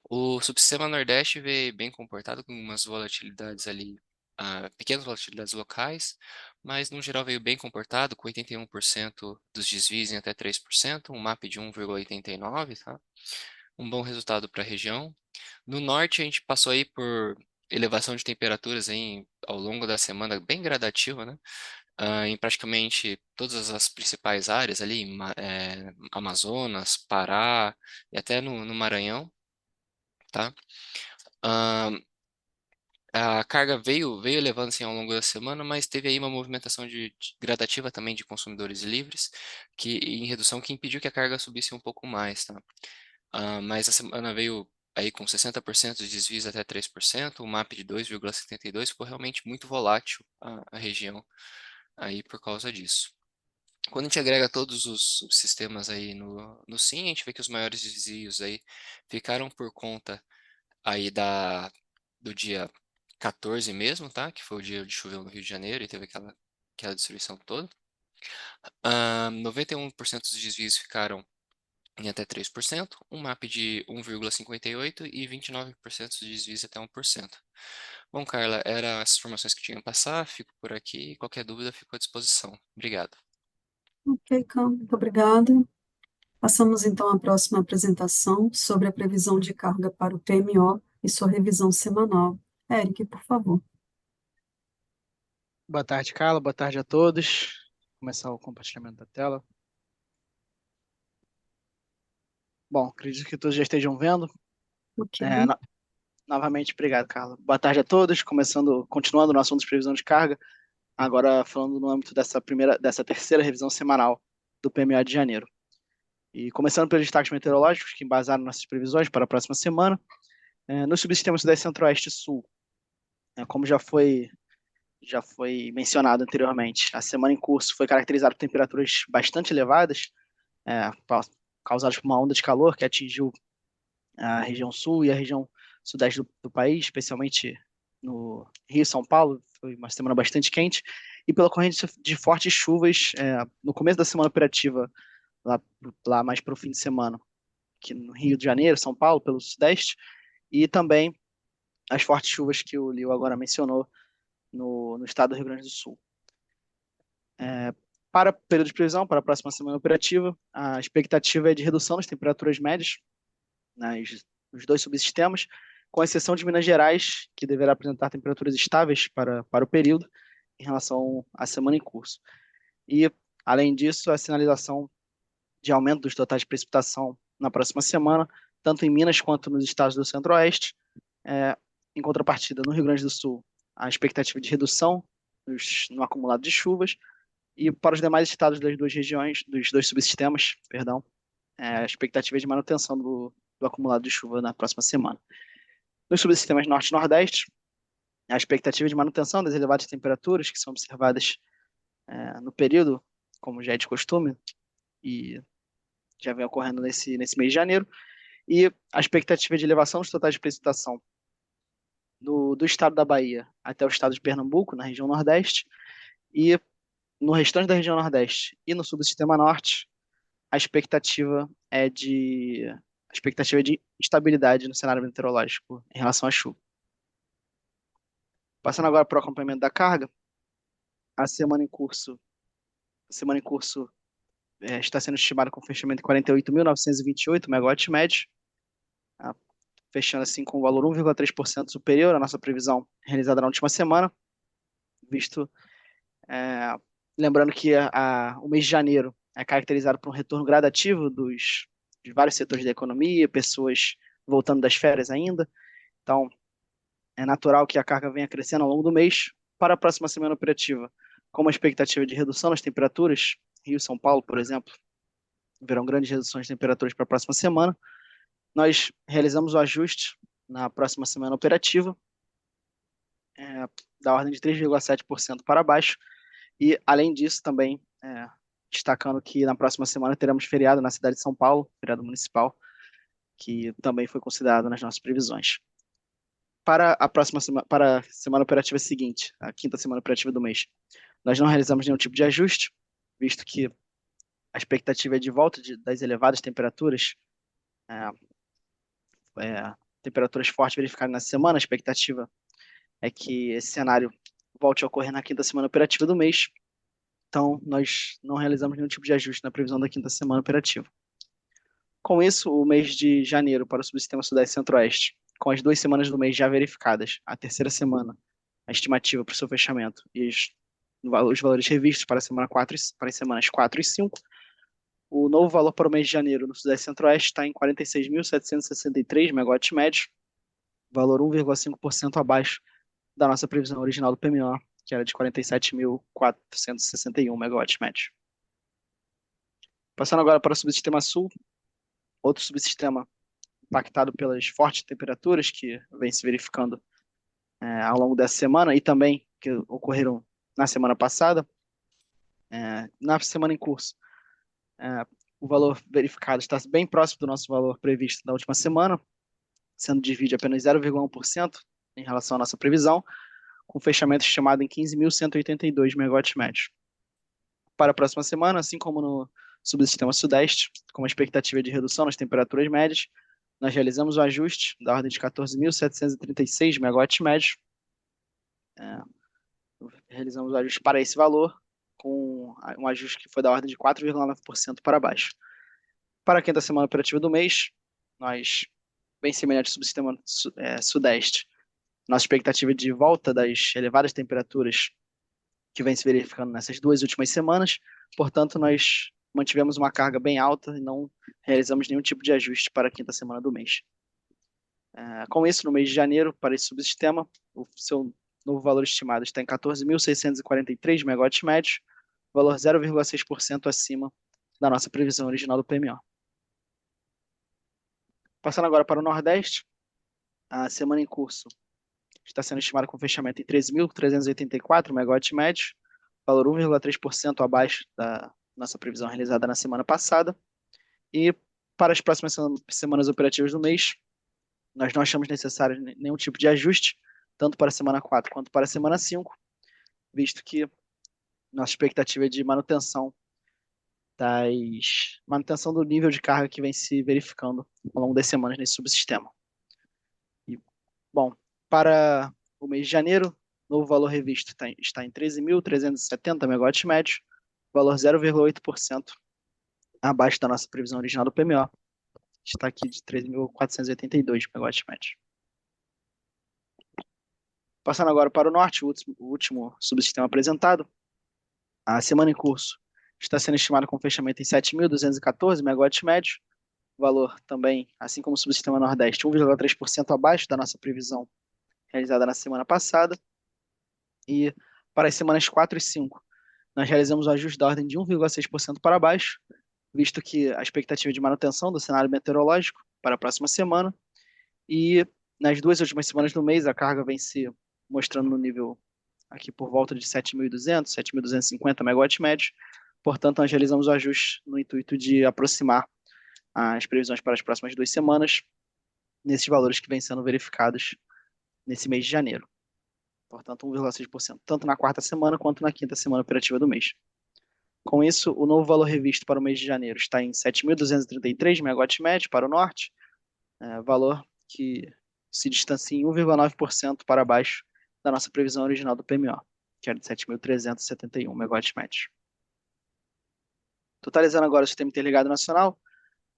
O subsistema Nordeste veio bem comportado, com umas volatilidades ali, pequenas volatilidades locais, mas no geral veio bem comportado, com 81% dos desvios em até 3%, um MAP de 1,89, tá? Um bom resultado para a região. No norte, a gente passou aí por elevação de temperaturas aí ao longo da semana, bem gradativa, né? Em praticamente todas as principais áreas ali, Amazonas, Pará e até no Maranhão, tá? Ah, a carga veio elevando assim ao longo da semana, mas teve aí uma movimentação gradativa também de consumidores livres, em redução, que impediu que a carga subisse um pouco mais, tá? Mas a semana veio aí com 60% de desvios até 3%, um MAP de 2,72, ficou realmente muito volátil a região aí por causa disso. Quando a gente agrega todos os subsistemas aí no SIM, a gente vê que os maiores desvios aí ficaram por conta aí do dia 14 mesmo, tá? Que foi o dia de choveu no Rio de Janeiro e teve aquela destruição toda. 91% dos desvios ficaram em até 3%, um MAP de 1,58 e 29% de desvios até 1%. Bom, Carla, eram essas informações que tinha a passar, fico por aqui, qualquer dúvida fico à disposição. Obrigado. Ok, Cam, muito obrigada. Passamos então à próxima apresentação sobre a previsão de carga para o PMO e sua revisão semanal. Eric, por favor. Boa tarde, Carla. Boa tarde a todos. Vou começar o compartilhamento da tela. Bom, acredito que todos já estejam vendo. Ok. Novamente, obrigado, Carla. Boa tarde a todos. Continuando no assunto de previsão de carga, agora falando no âmbito dessa terceira revisão semanal do PMO de janeiro. E começando pelos destaques meteorológicos que embasaram nossas previsões para a próxima semana, no subsistema Sudeste Centro-Oeste e Sul, como já foi mencionado anteriormente, a semana em curso foi caracterizada por temperaturas bastante elevadas, causadas por uma onda de calor que atingiu a região sul e a região sudeste do país, especialmente no Rio e São Paulo. Foi uma semana bastante quente, e pela ocorrência de fortes chuvas no começo da semana operativa, lá mais para o fim de semana, aqui no Rio de Janeiro, São Paulo, pelo sudeste, e também as fortes chuvas que o Leo agora mencionou no estado do Rio Grande do Sul. Para o período de previsão, para a próxima semana operativa, a expectativa é de redução das temperaturas médias os dois subsistemas, com exceção de Minas Gerais, que deverá apresentar temperaturas estáveis para o período em relação à semana em curso. E, além disso, a sinalização de aumento dos totais de precipitação na próxima semana, tanto em Minas quanto nos estados do Centro-Oeste. Em contrapartida, no Rio Grande do Sul, a expectativa de redução no acumulado de chuvas, e para os demais estados das duas regiões, dos dois subsistemas, perdão, a expectativa é de manutenção do acumulado de chuva na próxima semana. Nos subsistemas Norte e Nordeste, a expectativa de manutenção das elevadas temperaturas que são observadas no período, como já é de costume, e já vem ocorrendo nesse mês de janeiro, e a expectativa de elevação dos totais de precipitação do estado da Bahia até o estado de Pernambuco, na região Nordeste, e no restante da região Nordeste e no subsistema Norte, a expectativa é de instabilidade no cenário meteorológico em relação à chuva. Passando agora para o acompanhamento da carga, a semana em curso está sendo estimada com fechamento em 48.928 megawatts médio, fechando assim com um valor 1,3% superior à nossa previsão realizada na última semana, lembrando que o mês de janeiro é caracterizado por um retorno gradativo de vários setores da economia, pessoas voltando das férias ainda, então é natural que a carga venha crescendo ao longo do mês. Para a próxima semana operativa, com uma expectativa de redução das temperaturas, Rio e São Paulo, por exemplo, verão grandes reduções de temperaturas para a próxima semana, nós realizamos o ajuste na próxima semana operativa, da ordem de 3,7% para baixo, e além disso também, destacando que na próxima semana teremos feriado na cidade de São Paulo, feriado municipal, que também foi considerado nas nossas previsões. Para a semana operativa seguinte, a quinta semana operativa do mês, nós não realizamos nenhum tipo de ajuste, visto que a expectativa é de volta das elevadas temperaturas, temperaturas fortes verificadas na semana. A expectativa é que esse cenário volte a ocorrer na quinta semana operativa do mês. Então, nós não realizamos nenhum tipo de ajuste na previsão da quinta semana operativa. Com isso, o mês de janeiro para o subsistema Sudeste e Centro-Oeste, com as 2 semanas do mês já verificadas, a terceira semana, a estimativa para o seu fechamento e os valores revistos para, para as semanas 4 e 5, o novo valor para o mês de janeiro no Sudeste e Centro-Oeste está em 46.763 megawatts médios, valor 1,5% abaixo da nossa previsão original do PMO, que era de 47.461 megawatts médios. Passando agora para o subsistema Sul, outro subsistema impactado pelas fortes temperaturas que vem se verificando ao longo dessa semana e também que ocorreram na semana passada. Na semana em curso, o valor verificado está bem próximo do nosso valor previsto na última semana, sendo divide apenas 0,1% em relação à nossa previsão, com fechamento estimado em 15.182 megawatts médios. Para a próxima semana, assim como no subsistema Sudeste, com uma expectativa de redução nas temperaturas médias, nós realizamos o ajuste da ordem de 14.736 megawatts médios. Realizamos o ajuste para esse valor, com um ajuste que foi da ordem de 4,9% para baixo. Para a quinta semana operativa do mês, nós, bem semelhante ao subsistema Sudeste, nossa expectativa de volta das elevadas temperaturas que vem se verificando nessas 2 últimas semanas, portanto, nós mantivemos uma carga bem alta e não realizamos nenhum tipo de ajuste para a quinta semana do mês. Com isso, no mês de janeiro, para esse subsistema, o seu novo valor estimado está em 14.643 megawatts médios, valor 0,6% acima da nossa previsão original do PMO. Passando agora para o Nordeste, a semana em curso está sendo estimada com fechamento em 13.384 megawatts médios, valor 1,3% abaixo da nossa previsão realizada na semana passada. E para as próximas semanas operativas do mês, nós não achamos necessário nenhum tipo de ajuste, tanto para a semana 4 quanto para a semana 5, visto que nossa expectativa é de manutenção do nível de carga que vem se verificando ao longo das semanas nesse subsistema. Bom, para o mês de janeiro, o novo valor revisto está em 13.370 megawatts médios, valor 0,8% abaixo da nossa previsão original do PMO. está aqui de 3.482 megawatts-média. Passando agora para o norte, o último subsistema apresentado, a semana em curso está sendo estimada com fechamento em 7.214 megawatts-médios, valor também, assim como o subsistema nordeste, 1,3% abaixo da nossa previsão realizada na semana passada. E para as semanas 4 e 5, nós realizamos o ajuste da ordem de 1,6% para baixo, visto que a expectativa de manutenção do cenário meteorológico para a próxima semana, e nas 2 últimas semanas do mês a carga vem se mostrando no nível aqui por volta de 7.200, 7.250 megawatts-médios, portanto nós realizamos o ajuste no intuito de aproximar as previsões para as próximas 2 semanas nesses valores que vêm sendo verificados nesse mês de janeiro. Portanto, 1,6%, tanto na quarta semana quanto na quinta semana operativa do mês. Com isso, o novo valor revisto para o mês de janeiro está em 7.233 megawatts-médios para o norte, valor que se distancia em 1,9% para baixo da nossa previsão original do PMO, que era de 7.371 megawatts-médios. Totalizando agora o Sistema Interligado Nacional,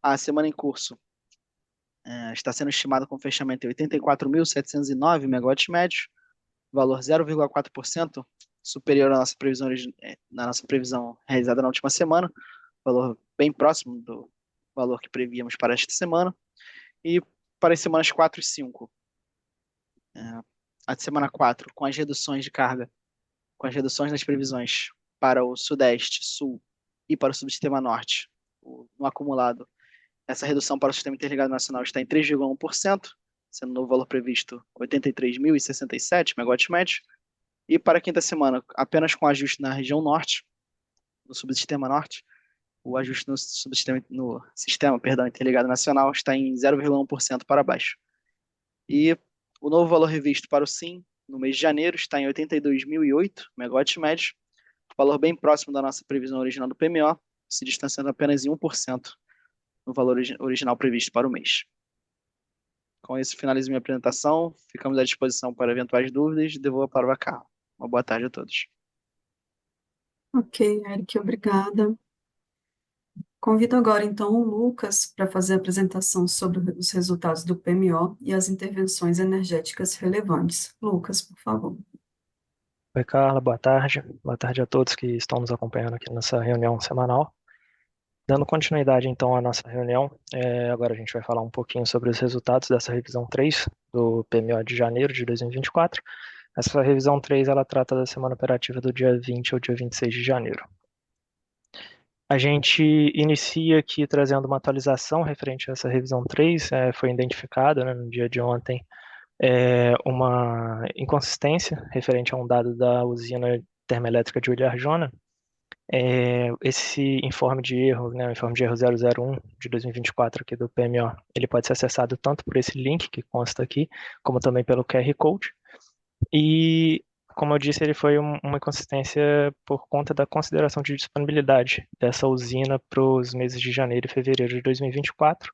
a semana em curso está sendo estimada com fechamento em 84.709 megawatts-médios, valor 0,4% superior à nossa previsão, na nossa previsão realizada na última semana, valor bem próximo do valor que prevíamos para esta semana. E para as semanas 4 e 5, a semana 4, com as reduções de carga, com as reduções nas previsões para o Sudeste, Sul e para o Subsistema Norte, no acumulado, essa redução para o Sistema Interligado Nacional está em 3,1%, sendo o novo valor previsto 83.067 megawatts-médios, e para a quinta semana, apenas com ajuste na região norte, no Subsistema Norte, o ajuste no Sistema Interligado Nacional está em 0,1% para baixo. E o novo valor revisto para o SIM, no mês de janeiro, está em 82.008 megawatts-médios, valor bem próximo da nossa previsão original do PMO, se distanciando apenas em 1% no valor original previsto para o mês. Com isso, finalizo minha apresentação. Ficamos à disposição para eventuais dúvidas. Devolvo a palavra a Carla. Uma boa tarde a todos. Ok, Eric, obrigada. Convido agora, então, o Lucas para fazer a apresentação sobre os resultados do PMO e as intervenções energéticas relevantes. Lucas, por favor. Oi, Carla, boa tarde. Boa tarde a todos que estão nos acompanhando aqui nessa reunião semanal. Dando continuidade, então, à nossa reunião, agora a gente vai falar um pouquinho sobre os resultados dessa revisão 3 do PMO de janeiro de 2024. Essa revisão 3, ela trata da semana operativa do dia 20 ao dia 26 de janeiro. A gente inicia aqui trazendo uma atualização referente a essa revisão 3, foi identificada, né, no dia de ontem, uma inconsistência referente a um dado da usina termoelétrica de Ilharjona. Esse informe de erro, né, o informe de erro 001 de 2024 aqui do PMO, ele pode ser acessado tanto por esse link que consta aqui, como também pelo QR Code. E, como eu disse, ele foi uma inconsistência por conta da consideração de disponibilidade dessa usina para os meses de janeiro e fevereiro de 2024,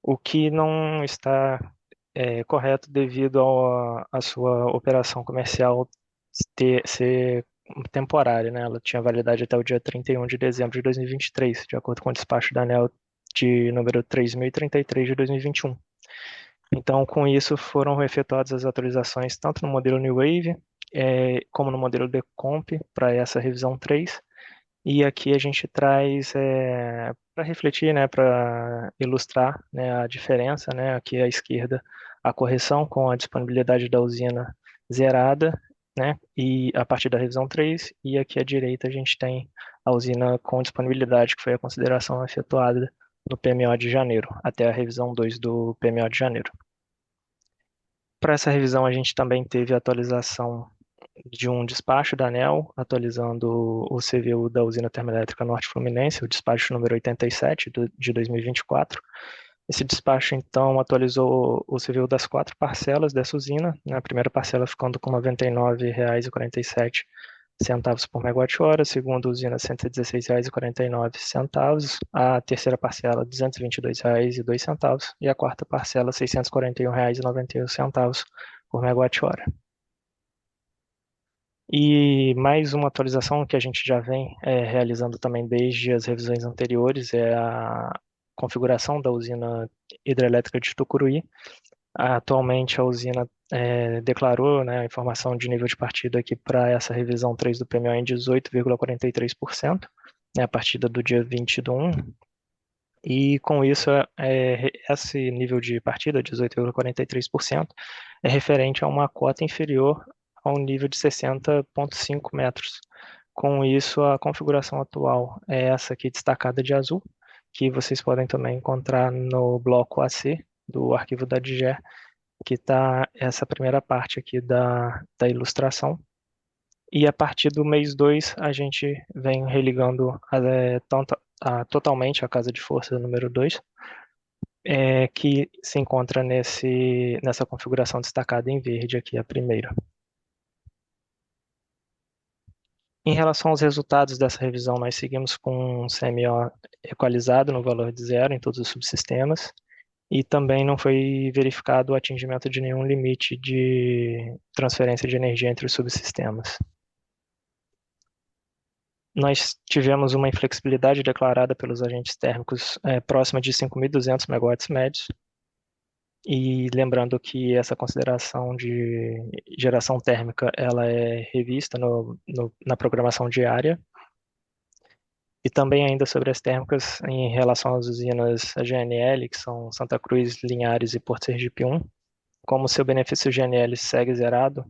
o que não está correto devido à sua operação comercial ser temporária, né? Ela tinha validade até o dia 31 de dezembro de 2023, de acordo com o despacho da ANEEL de número 3033 de 2021. Então, com isso, foram efetuadas as atualizações tanto no modelo New Wave como no modelo Decomp para essa revisão 3. E aqui a gente traz para refletir, né, para ilustrar, né, a diferença, né, aqui à esquerda a correção com a disponibilidade da usina zerada, né, e a partir da revisão 3, e aqui à direita a gente tem a usina com disponibilidade, que foi a consideração efetuada no PMO de janeiro, até a revisão 2 do PMO de janeiro. Para essa revisão a gente também teve a atualização de um despacho da ANEEL, atualizando o CVU da usina termoelétrica Norte Fluminense, o despacho número 87 de 2024. Esse despacho, então, atualizou o CVU das 4 parcelas dessa usina, né? A primeira parcela ficando com R$ 99,47 por megawatt-hora, a segunda usina R$ 116,49, a terceira parcela R$ 222,02 e a quarta parcela R$ 641,91 por megawatt-hora. E mais uma atualização que a gente já vem realizando também desde as revisões anteriores é a configuração da usina hidrelétrica de Tucuruí. Atualmente a usina declarou, né, a informação de nível de partida aqui para essa revisão 3 do PMO em 18,43%, né, a partir do dia 20/1, e com isso esse nível de partida, 18,43%, é referente a uma cota inferior ao nível de 60,5 metros. Com isso, a configuração atual é essa aqui destacada de azul, que vocês podem também encontrar no bloco AC do arquivo da DIGER, que está essa primeira parte aqui da ilustração. E a partir do mês 2, a gente vem religando totalmente a casa de força número 2, que se encontra nessa configuração destacada em verde aqui, a primeira. Em relação aos resultados dessa revisão, nós seguimos com um CMO equalizado no valor de 0 em todos os subsistemas, e também não foi verificado o atingimento de nenhum limite de transferência de energia entre os subsistemas. Nós tivemos uma inflexibilidade declarada pelos agentes térmicos próxima de 5.200 megawatts médios, e lembrando que essa consideração de geração térmica ela é revista na programação diária. E também ainda sobre as térmicas em relação às usinas GNL, que são Santa Cruz, Linhares e Porto Sergipe 1, como seu benefício GNL segue zerado,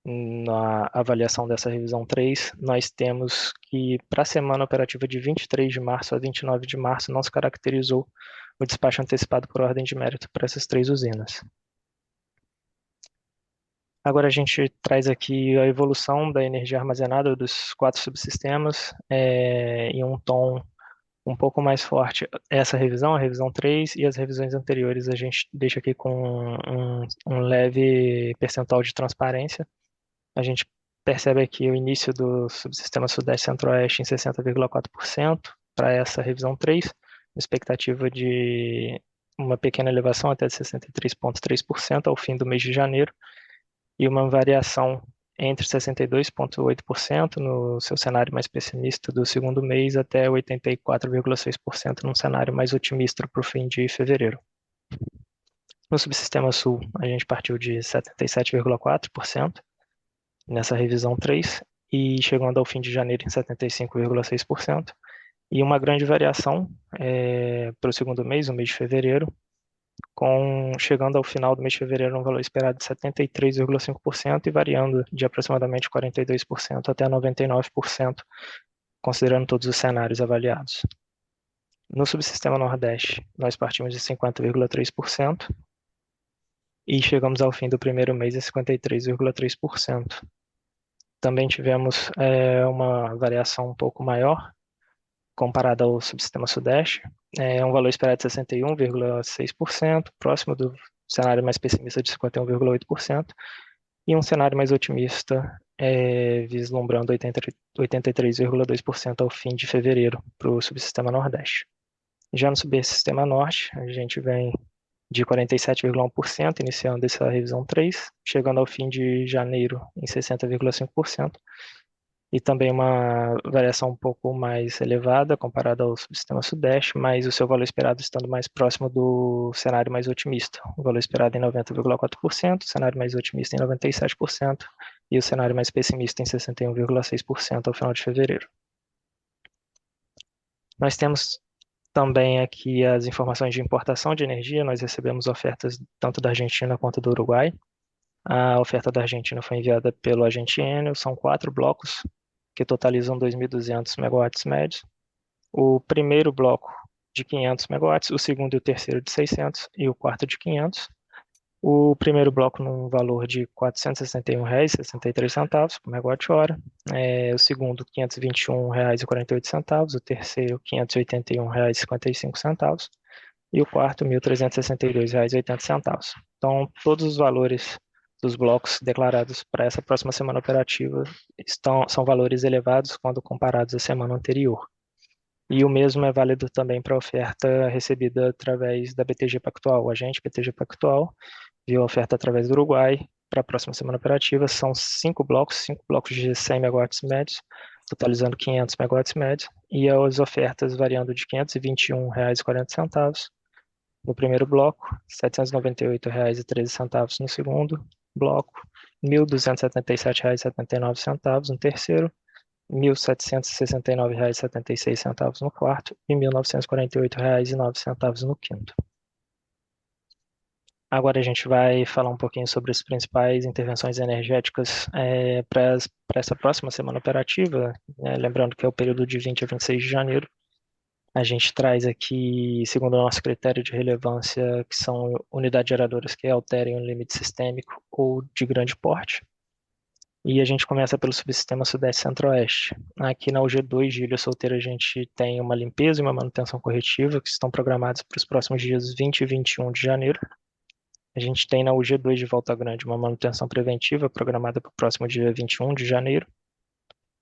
na avaliação dessa revisão 3, nós temos que para a semana operativa de 23 de março a 29 de março não se caracterizou o despacho antecipado por ordem de mérito para essas 3 usinas. Agora a gente traz aqui a evolução da energia armazenada dos 4 subsistemas em um tom um pouco mais forte. Essa revisão, a revisão 3, e as revisões anteriores a gente deixa aqui com um leve percentual de transparência. A gente percebe aqui o início do subsistema Sudeste Centro-Oeste em 60,4% para essa revisão 3, expectativa de uma pequena elevação até 63,3% ao fim do mês de janeiro, e uma variação entre 62,8% no seu cenário mais pessimista do segundo mês até 84,6% num cenário mais otimista para o fim de fevereiro. No subsistema Sul, a gente partiu de 77,4% nessa revisão 3 e chegando ao fim de janeiro em 75,6%, e uma grande variação para o segundo mês, o mês de fevereiro, chegando ao final do mês de fevereiro um valor esperado de 73,5% e variando de aproximadamente 42% até 99%, considerando todos os cenários avaliados. No subsistema Nordeste, nós partimos de 50,3% e chegamos ao fim do primeiro mês a 53,3%. Também tivemos uma variação um pouco maior, comparada ao subsistema Sudeste, um valor esperado de 61,6%, próximo do cenário mais pessimista de 51,8%, e um cenário mais otimista, vislumbrando 83,2% ao fim de fevereiro para o subsistema Nordeste. Já no subsistema Norte, a gente vem de 47,1%, iniciando essa revisão 3, chegando ao fim de janeiro em 60,5%, e também uma variação um pouco mais elevada comparada ao subsistema Sudeste, mas o seu valor esperado estando mais próximo do cenário mais otimista. O valor esperado em 90,4%, o cenário mais otimista em 97% e o cenário mais pessimista em 61,6% ao final de fevereiro. Nós temos também aqui as informações de importação de energia. Nós recebemos ofertas tanto da Argentina quanto do Uruguai. A oferta da Argentina foi enviada pelo agente Enel, são 4 blocos, que totalizam 2.200 megawatts médios. O primeiro bloco de 500 megawatts, o segundo e o terceiro de 600 e o quarto de 500. O primeiro bloco num valor de R$ 461,63 por megawatt-hora. O segundo, R$ 521,48. O terceiro, R$ 581,55. E o quarto, R$ 1.362,80. Então, todos os valores dos blocos declarados para essa próxima semana operativa são valores elevados quando comparados à semana anterior. E o mesmo é válido também para a oferta recebida através da BTG Pactual. O agente BTG Pactual viu a oferta através do Uruguai para a próxima semana operativa. São 5 blocos de 100 megawatts médios, totalizando 500 megawatts médios, e as ofertas variando de R$ 521,40 no primeiro bloco, R$ 798,13 no segundo bloco, R$ 1.277,79 no terceiro, R$ 1.769,76 no quarto e R$ 1.948,09 no quinto. Agora a gente vai falar um pouquinho sobre as principais intervenções energéticas para essa próxima semana operativa, né? Lembrando que é o período de 20 a 26 de janeiro. A gente traz aqui, segundo o nosso critério de relevância, que são unidades geradoras que alterem o limite sistêmico ou de grande porte. E a gente começa pelo subsistema Sudeste Centro-Oeste. Aqui na UG2 de Ilha Solteira a gente tem uma limpeza e uma manutenção corretiva que estão programadas para os próximos dias 20 e 21 de janeiro. A gente tem na UG2 de Volta Grande uma manutenção preventiva programada para o próximo dia 21 de janeiro.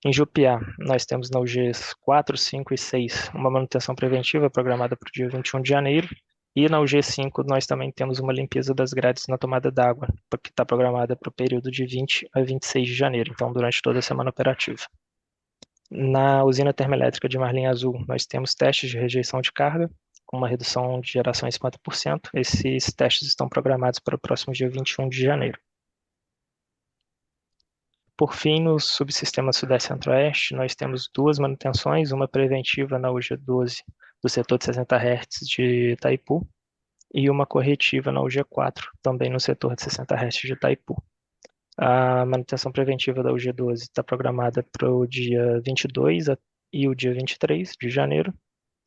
Em Jupiá, nós temos na UGs 4, 5 e 6 uma manutenção preventiva programada para o dia 21 de janeiro. E na UG5 nós também temos uma limpeza das grades na tomada d'água, que está programada para o período de 20 a 26 de janeiro, então durante toda a semana operativa. Na usina termoelétrica de Marlim Azul, nós temos testes de rejeição de carga, com uma redução de geração em 50%. Esses testes estão programados para o próximo dia 21 de janeiro. Por fim, no subsistema Sudeste Centro-Oeste, nós temos duas manutenções, uma preventiva na UG12 do setor de 60 Hz de Itaipu e uma corretiva na UG4, também no setor de 60 Hz de Itaipu. A manutenção preventiva da UG12 está programada para o dia 22 e o dia 23 de janeiro,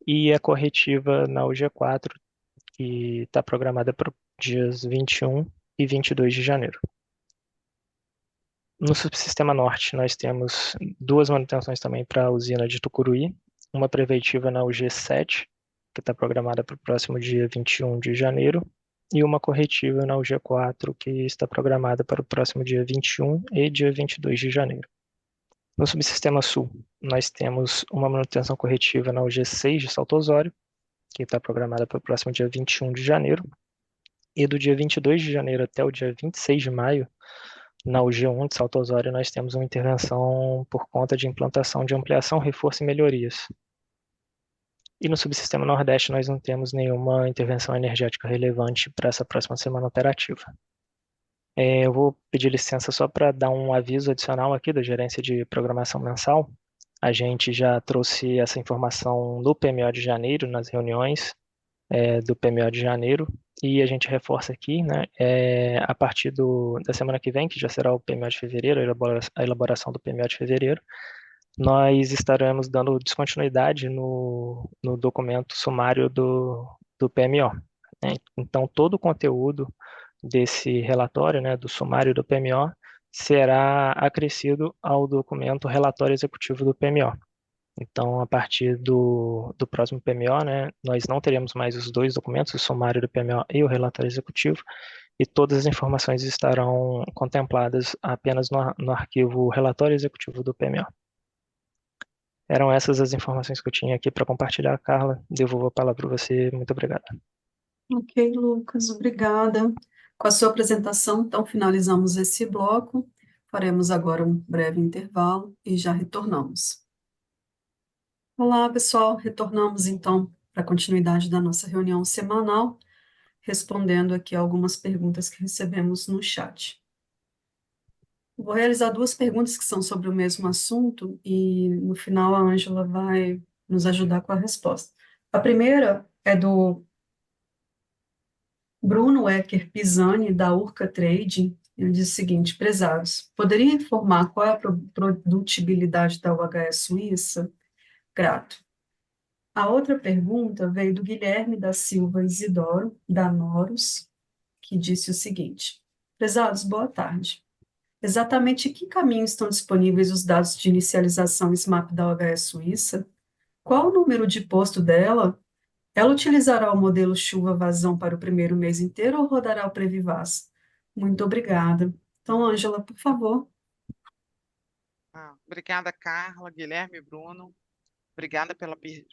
e a corretiva na UG4, que está programada para os dias 21 e 22 de janeiro. No subsistema norte, nós temos duas manutenções também para a usina de Tucuruí, uma preventiva na UG7, que está programada para o próximo dia 21 de janeiro, e uma corretiva na UG4, que está programada para o próximo dia 21 e dia 22 de janeiro. No subsistema sul, nós temos uma manutenção corretiva na UG6 de Salto Osório, que está programada para o próximo dia 21 de janeiro, e do dia 22 de janeiro até o dia 26 de maio, na UG1 de Salto Osório, nós temos uma intervenção por conta de implantação de ampliação, reforço e melhorias. E no subsistema Nordeste, nós não temos nenhuma intervenção energética relevante para essa próxima semana operativa. Eu vou pedir licença só para dar um aviso adicional aqui da gerência de programação mensal. A gente já trouxe essa informação no PMO de janeiro, nas reuniões do PMO de janeiro, e a gente reforça aqui, né, a partir da semana que vem, que já será o PMO de fevereiro, a elaboração do PMO de fevereiro, nós estaremos dando descontinuidade no documento sumário do PMO. Né? Então, todo o conteúdo desse relatório, né, do sumário do PMO, será acrescido ao documento relatório executivo do PMO. Então, a partir do próximo PMO, né, nós não teremos mais os dois documentos, o sumário do PMO e o relatório executivo, e todas as informações estarão contempladas apenas no arquivo relatório executivo do PMO. Eram essas as informações que eu tinha aqui para compartilhar, Carla. Devolvo a palavra para você. Muito obrigado. Ok, Lucas, obrigada. Com a sua apresentação, então, finalizamos esse bloco. Faremos agora um breve intervalo e já retornamos. Olá, pessoal. Retornamos, então, para a continuidade da nossa reunião semanal, respondendo aqui algumas perguntas que recebemos no chat. Vou realizar duas perguntas que são sobre o mesmo assunto e, no final, a Ângela vai nos ajudar com a resposta. A primeira é do Bruno Ecker Pisani, da Urca Trading. Ele diz o seguinte: prezados, poderia informar qual é a produtibilidade da UHS Suíça? Grato. A outra pergunta veio do Guilherme da Silva Isidoro, da Noros, que disse o seguinte: prezados, boa tarde. Exatamente em que caminho estão disponíveis os dados de inicialização SMAP da OHS Suíça? Qual o número de posto dela? Ela utilizará o modelo chuva-vazão para o primeiro mês inteiro ou rodará o Previvaz? Muito obrigada. Então, Ângela, por favor. Obrigada, Carla, Guilherme e Bruno. Obrigada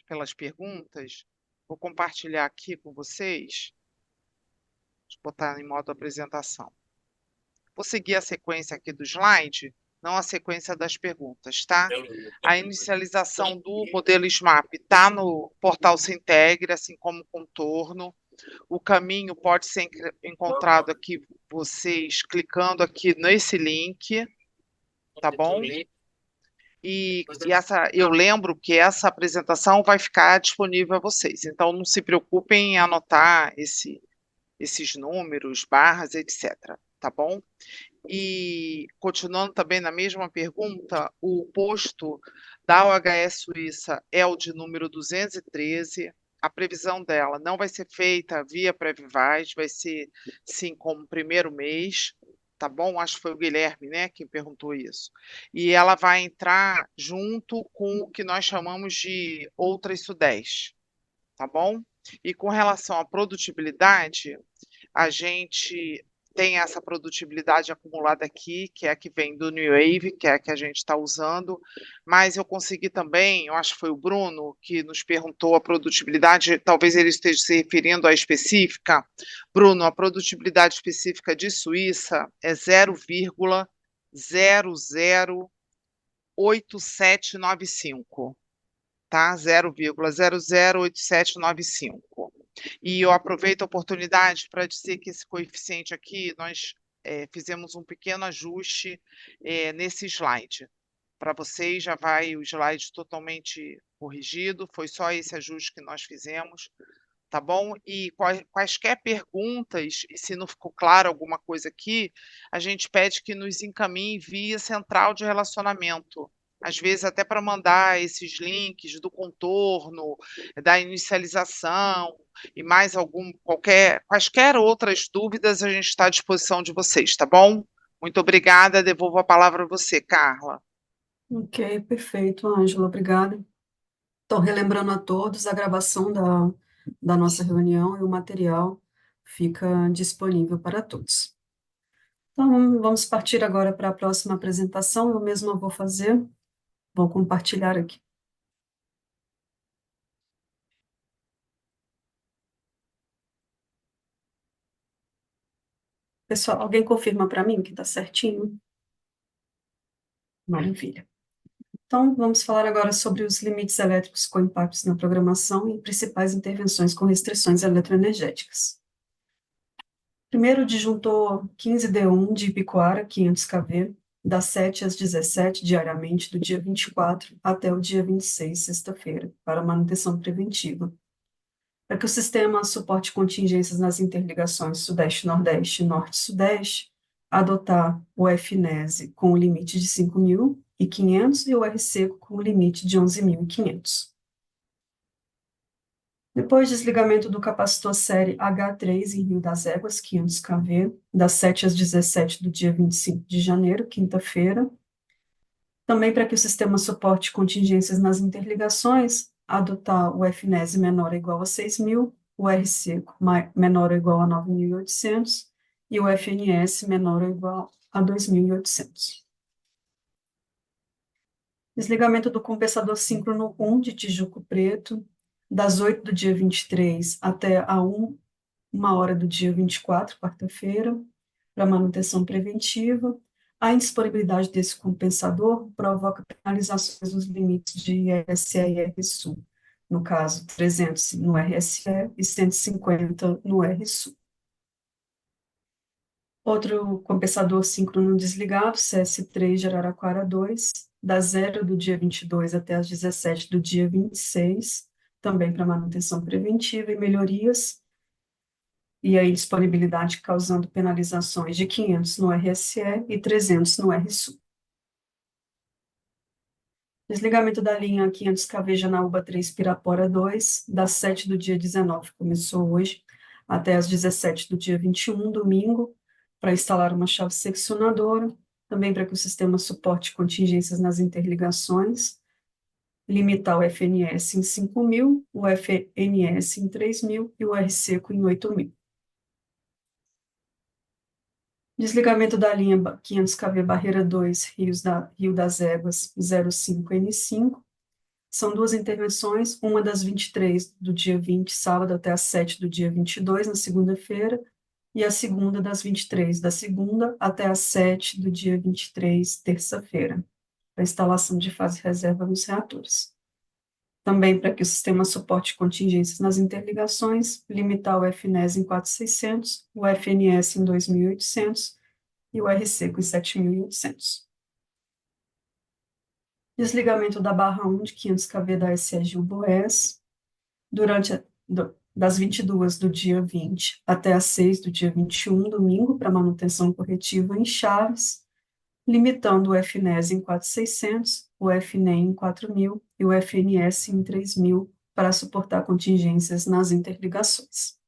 pelas perguntas. Vou compartilhar aqui com vocês. Deixa eu botar em modo apresentação. Vou seguir a sequência aqui do slide não a sequência das perguntas, tá? A inicialização do modelo SMAP está no portal Sintegre, assim como o contorno. O caminho pode ser encontrado aqui, vocês clicando aqui nesse link, tá bom? E eu lembro que essa apresentação vai ficar disponível a vocês, então não se preocupem em anotar esses números, barras, etc. Tá bom? E continuando também na mesma pergunta, o posto da OHS Suíça é o de número 213. A previsão dela não vai ser feita via Previvaz, vai ser sim como primeiro mês, tá bom? Acho que foi o Guilherme, né, quem perguntou isso. E ela vai entrar junto com o que nós chamamos de outras Sudeste, tá bom? E com relação à produtibilidade, a gente tem essa produtibilidade acumulada aqui, que é a que vem do New Wave, que é a que a gente está usando, mas eu consegui também, eu acho que foi o Bruno que nos perguntou a produtibilidade, talvez ele esteja se referindo à específica. Bruno, a produtibilidade específica de Suíça é 0,008795, tá? 0,008795. E eu aproveito a oportunidade para dizer que esse coeficiente aqui, nós fizemos um pequeno ajuste nesse slide. Para vocês já vai o slide totalmente corrigido, foi só esse ajuste que nós fizemos, tá bom? E quaisquer perguntas, e se não ficou claro alguma coisa aqui, a gente pede que nos encaminhe via central de relacionamento. Às vezes até para mandar esses links do contorno, da inicialização e mais quaisquer outras dúvidas, a gente está à disposição de vocês, tá bom? Muito obrigada, devolvo a palavra a você, Carla. Ok, perfeito, Ângela, obrigada. Então, relembrando a todos, a gravação da nossa reunião e o material fica disponível para todos. Então, vamos partir agora para a próxima apresentação. Eu mesma vou fazer, vou compartilhar aqui. Pessoal, alguém confirma para mim que está certinho? Maravilha. Então, vamos falar agora sobre os limites elétricos com impactos na programação e principais intervenções com restrições eletroenergéticas. Primeiro, o disjuntor 15D1 de Ibicoara, 500 kV, das 7 às 17 diariamente, do dia 24 até o dia 26, sexta-feira, para manutenção preventiva. Para que o sistema suporte contingências nas interligações Sudeste-Nordeste e Norte-Sudeste, adotar o FNES com o limite de 5.500 e o R-Seco com o limite de 11.500. Depois, desligamento do capacitor série H3 em Rio das Éguas, 500 kV, das 7 às 17 do dia 25 de janeiro, quinta-feira. Também para que o sistema suporte contingências nas interligações, adotar o FNES menor ou igual a 6.000, o R-Seco menor ou igual a 9.800 e o FNS menor ou igual a 2.800. Desligamento do compensador síncrono 1 de Tijuco Preto, das 8 do dia 23 até a 1 hora do dia 24, quarta-feira, para manutenção preventiva. A indisponibilidade desse compensador provoca penalizações nos limites de RSE e RSU, no caso, 300 no RSE e 150 no RSU. Outro compensador síncrono desligado, CS3 de Araraquara 2, da 0 do dia 22 até as 17 do dia 26, também para manutenção preventiva e melhorias, e a disponibilidade causando penalizações de 500 no RSE e 300 no RSU. Desligamento da linha 500 kV Janaúba 3 Pirapora 2, das 7 do dia 19, começou hoje, até as 17 do dia 21, domingo, para instalar uma chave seccionadora, também para que o sistema suporte contingências nas interligações, limitar o FNS em 5.000, o FNS em 3.000 e o R-Seco em 8.000. Desligamento da linha 500 kV Barreira 2, Rio das Éguas 05N5. São duas intervenções, uma das 23 do dia 20, sábado, até as 7 do dia 22, na segunda-feira, e a segunda das 23, da segunda até às 7 do dia 23, terça-feira, para instalação de fase reserva nos reatores. Também para que o sistema suporte contingências nas interligações, limitar o FNES em 4.600, o FNS em 2.800 e o RC em 7.800. Desligamento da barra 1 de 500 kV da SE Gilboés, das 22 do dia 20 até as 6 do dia 21, domingo, para manutenção corretiva em Chaves, limitando o FNES em 4.600, o FNEM em 4.000 e o FNS em 3.000 para suportar contingências nas interligações.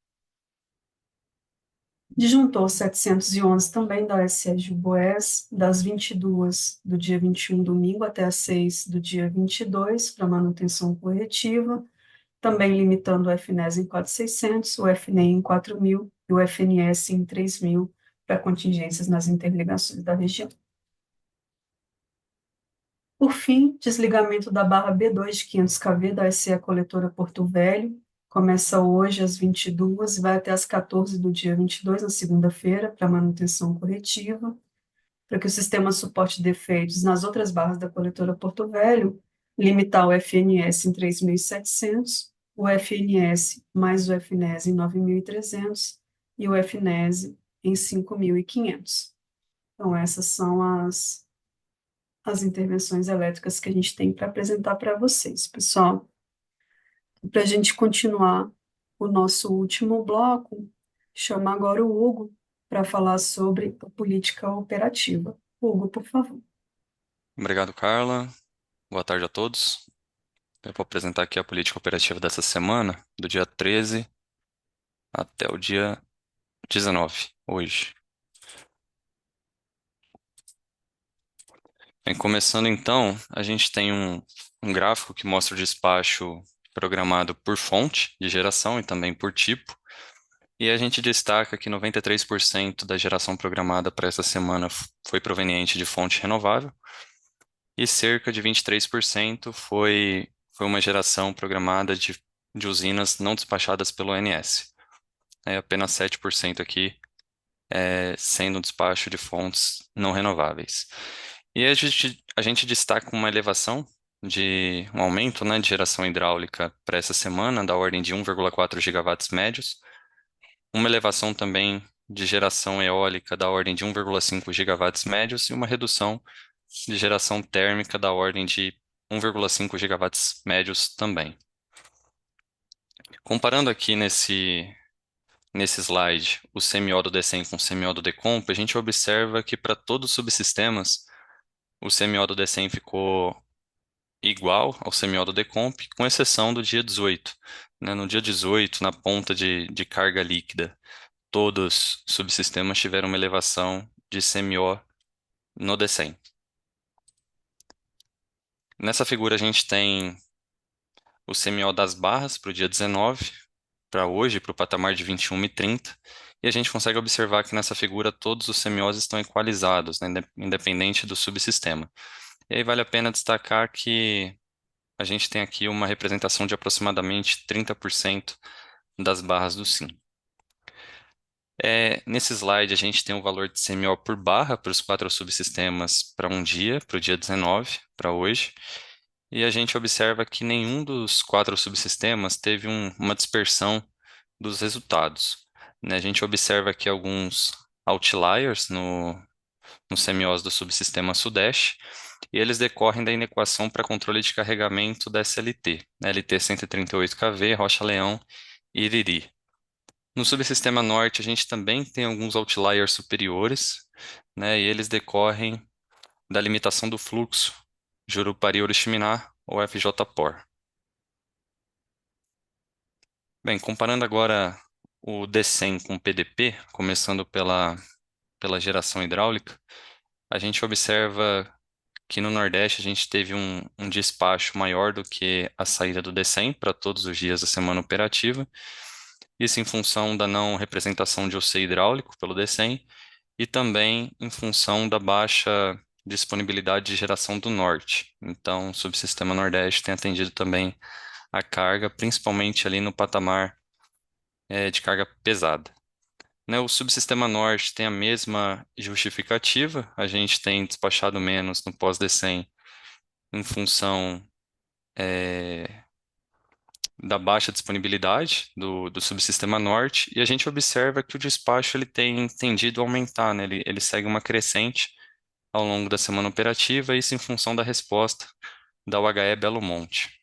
Disjuntor 711 também da SE Gilboés, das 22 do dia 21, domingo, até as 6 do dia 22, para manutenção corretiva, também limitando o FNES em 4.600, o FNEM em 4.000 e o FNS em 3.000 para contingências nas interligações da região. Por fim, desligamento da barra B2 de 500 kV da SE Coletora Porto Velho, começa hoje às 22 e vai até às 14 do dia 22, na segunda-feira, para manutenção corretiva, para que o sistema suporte defeitos nas outras barras da coletora Porto Velho, limitar o FNS em 3.700, o FNS mais o FNES em 9.300 e o FNES em 5.500. Então, essas são as intervenções elétricas que a gente tem para apresentar para vocês, pessoal. Para a gente continuar o nosso último bloco, chamo agora o Hugo para falar sobre a política operativa. Hugo, por favor. Obrigado, Carla. Boa tarde a todos. Eu vou apresentar aqui a política operativa dessa semana, do dia 13 até o dia 19, hoje. Bem, começando então, a gente tem um gráfico que mostra o despacho programado por fonte de geração e também por tipo. E a gente destaca que 93% da geração programada para essa semana foi proveniente de fonte renovável e cerca de 23% foi uma geração programada de usinas não despachadas pelo ONS. Apenas 7% aqui sendo despacho de fontes não renováveis. E a gente destaca uma elevação um aumento, né, de geração hidráulica para essa semana, da ordem de 1,4 gigawatts médios, uma elevação também de geração eólica da ordem de 1,5 gigawatts médios e uma redução de geração térmica da ordem de 1,5 gigawatts médios também. Comparando aqui nesse slide o CMO do DCEM com o CMO do DECOMP, a gente observa que para todos os subsistemas o CMO do DCEM ficou igual ao CMO do DECOMP, com exceção do dia 18. No dia 18, na ponta de carga líquida, todos os subsistemas tiveram uma elevação de CMO no DCEM. Nessa figura a gente tem o CMO das barras para o dia 19, para hoje, para o patamar de 21,30, e a gente consegue observar que nessa figura todos os CMOs estão equalizados, né, independente do subsistema. E aí vale a pena destacar que a gente tem aqui uma representação de aproximadamente 30% das barras do SIM. Nesse slide a gente tem o valor de CMO por barra para os 4 subsistemas para um dia, para o dia 19, para hoje, e a gente observa que nenhum dos 4 subsistemas teve uma dispersão dos resultados. A gente observa aqui alguns outliers no CMOs do subsistema Sudeste, e eles decorrem da inequação para controle de carregamento da SLT, LT 138kV, Rocha Leão e Iriri. No subsistema Norte, a gente também tem alguns outliers superiores, e eles decorrem da limitação do fluxo Jurupari-Oriximiná ou FJ-POR. Bem, comparando agora o DCEM com o PDP, começando pela geração hidráulica, a gente observa que no Nordeste a gente teve um despacho maior do que a saída do DCEM para todos os dias da semana operativa, isso em função da não representação de OC hidráulico pelo DCEM e também em função da baixa disponibilidade de geração do Norte. Então, o subsistema Nordeste tem atendido também a carga, principalmente ali no patamar de carga pesada. Né, o subsistema norte tem a mesma justificativa, a gente tem despachado menos no pós-decem em função da baixa disponibilidade do subsistema norte, e a gente observa que o despacho ele tem tendido a aumentar, né? Ele segue uma crescente ao longo da semana operativa, isso em função da resposta da UHE Belo Monte.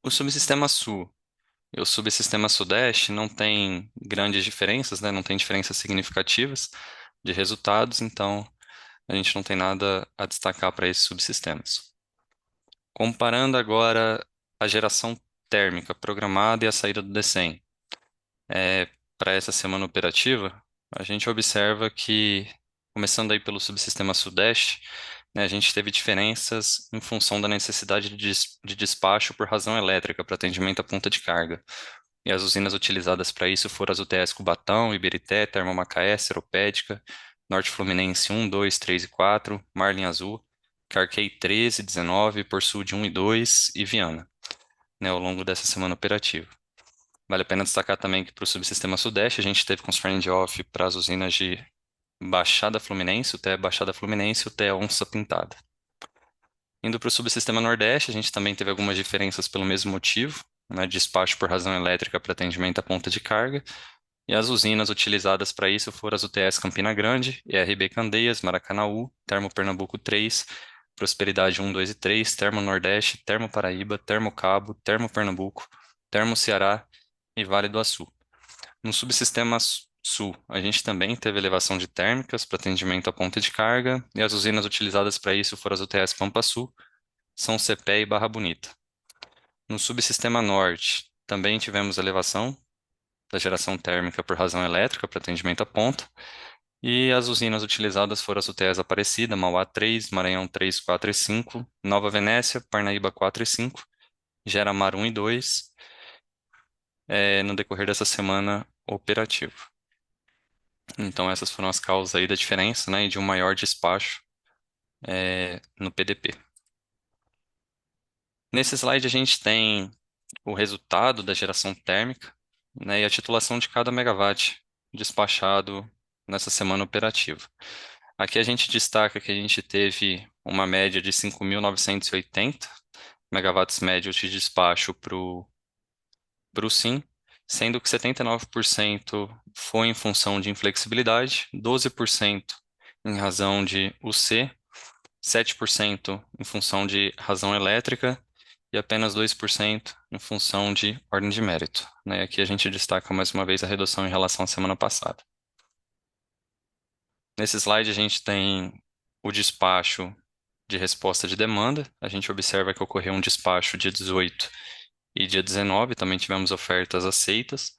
O subsistema sul e o subsistema sudeste não tem grandes diferenças, né? Não tem diferenças significativas de resultados, então a gente não tem nada a destacar para esses subsistemas. Comparando agora a geração térmica programada e a saída do DECEM, para essa semana operativa, a gente observa que, começando aí pelo subsistema sudeste, né, a gente teve diferenças em função da necessidade de despacho por razão elétrica para atendimento à ponta de carga. E as usinas utilizadas para isso foram as UTS Cubatão, Iberité, Termomacaé, Seropédica, Norte Fluminense 1, 2, 3 e 4, Marlin Azul, Carquei 13, 19, Porçude 1 e 2 e Viana, né, ao longo dessa semana operativa. Vale a pena destacar também que para o subsistema sudeste a gente teve constraint off para as usinas de Baixada Fluminense, o TE Baixada Fluminense e o TE Onça Pintada. Indo para o subsistema nordeste, a gente também teve algumas diferenças pelo mesmo motivo, né, despacho por razão elétrica para atendimento à ponta de carga, e as usinas utilizadas para isso foram as UTS Campina Grande, ERB Candeias, Maracanaú, Termo Pernambuco 3, Prosperidade 1, 2 e 3, Termo Nordeste, Termo Paraíba, Termo Cabo, Termo Pernambuco, Termo Ceará e Vale do Açu. No subsistema sul, a gente também teve elevação de térmicas para atendimento à ponta de carga, e as usinas utilizadas para isso foram as UTS Pampa Sul, São Cepé e Barra Bonita. No subsistema norte, também tivemos elevação da geração térmica por razão elétrica para atendimento à ponta, e as usinas utilizadas foram as UTS Aparecida, Mauá 3, Maranhão 3, 4 e 5, Nova Venécia, Parnaíba 4 e 5, Geramar 1 e 2, no decorrer dessa semana operativa. Então, essas foram as causas aí da diferença, né, e de um maior despacho no PDP. Nesse slide, a gente tem o resultado da geração térmica, né, e a titulação de cada megawatt despachado nessa semana operativa. Aqui a gente destaca que a gente teve uma média de 5.980 megawatts médios de despacho para o SIM, sendo que 79% foi em função de inflexibilidade, 12% em razão de UC, 7% em função de razão elétrica e apenas 2% em função de ordem de mérito, né? Aqui a gente destaca mais uma vez a redução em relação à semana passada. Nesse slide a gente tem o despacho de resposta de demanda. A gente observa que ocorreu um despacho dia 18 e dia 19, também tivemos ofertas aceitas.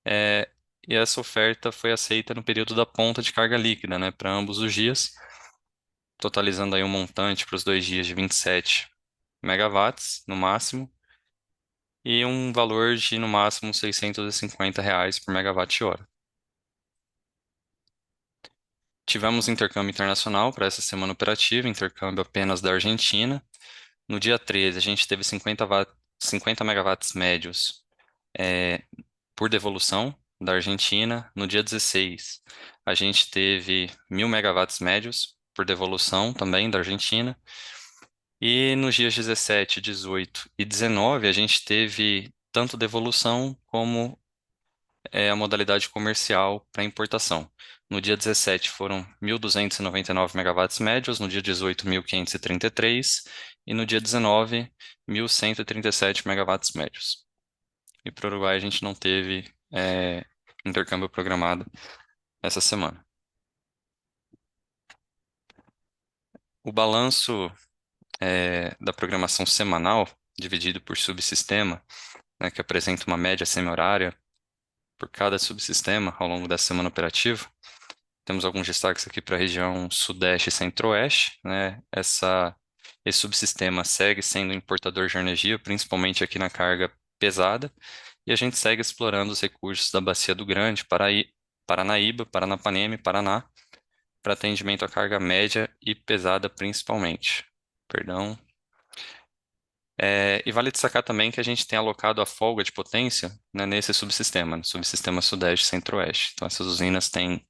E essa oferta foi aceita no período da ponta de carga líquida, né, para ambos os dias, totalizando aí um montante para os 2 dias de 27 megawatts no máximo, e um valor de no máximo R$ 650 por megawatt-hora. Tivemos intercâmbio internacional para essa semana operativa, intercâmbio apenas da Argentina. No dia 13, a gente teve 50 megawatts médios por devolução da Argentina. No dia 16, a gente teve 1.000 megawatts médios por devolução também da Argentina. E nos dias 17, 18 e 19, a gente teve tanto devolução como a modalidade comercial para importação. No dia 17 foram 1.299 megawatts médios, no dia 18, 1.533 e no dia 19, 1.137 megawatts médios. E para o Uruguai a gente não teve intercâmbio programado essa semana. O balanço da programação semanal, dividido por subsistema, né, que apresenta uma média semi-horária por cada subsistema ao longo da semana operativa. Temos alguns destaques aqui para a região Sudeste e Centro-Oeste, né? Esse subsistema segue sendo importador de energia, principalmente aqui na carga pesada, e a gente segue explorando os recursos da Bacia do Grande, Paranaíba, Paranapanema e Paraná, para atendimento à carga média e pesada principalmente. Perdão. E vale destacar também que a gente tem alocado a folga de potência, né, nesse subsistema, no subsistema Sudeste e Centro-Oeste. Então, essas usinas têm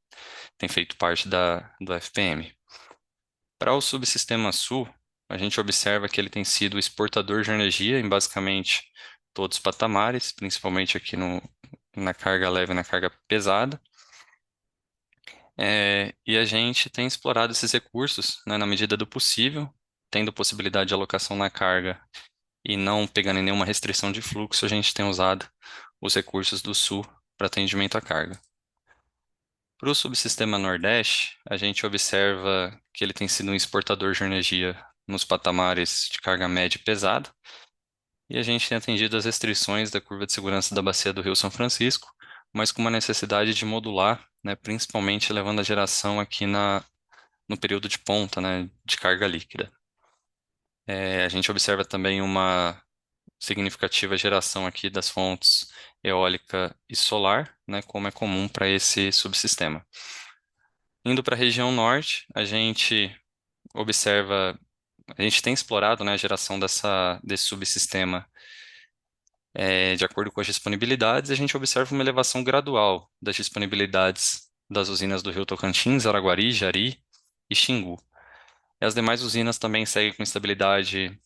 feito parte do FPM. Para o subsistema Sul, a gente observa que ele tem sido exportador de energia em basicamente todos os patamares, principalmente aqui na carga leve e na carga pesada. E a gente tem explorado esses recursos, né, na medida do possível, tendo possibilidade de alocação na carga e não pegando em nenhuma restrição de fluxo, a gente tem usado os recursos do Sul para atendimento à carga. Para o subsistema Nordeste, a gente observa que ele tem sido um exportador de energia nos patamares de carga média e pesada, e a gente tem atendido as restrições da curva de segurança da bacia do Rio São Francisco, mas com uma necessidade de modular, né, principalmente levando a geração aqui no período de ponta, né, de carga líquida. A gente observa também uma significativa geração aqui das fontes eólica e solar, né, como é comum para esse subsistema. Indo para a região norte, a gente observa, a gente tem explorado, né, a geração desse subsistema de acordo com as disponibilidades, a gente observa uma elevação gradual das disponibilidades das usinas do Rio Tocantins, Araguari, Jari e Xingu. E as demais usinas também seguem com estabilidade.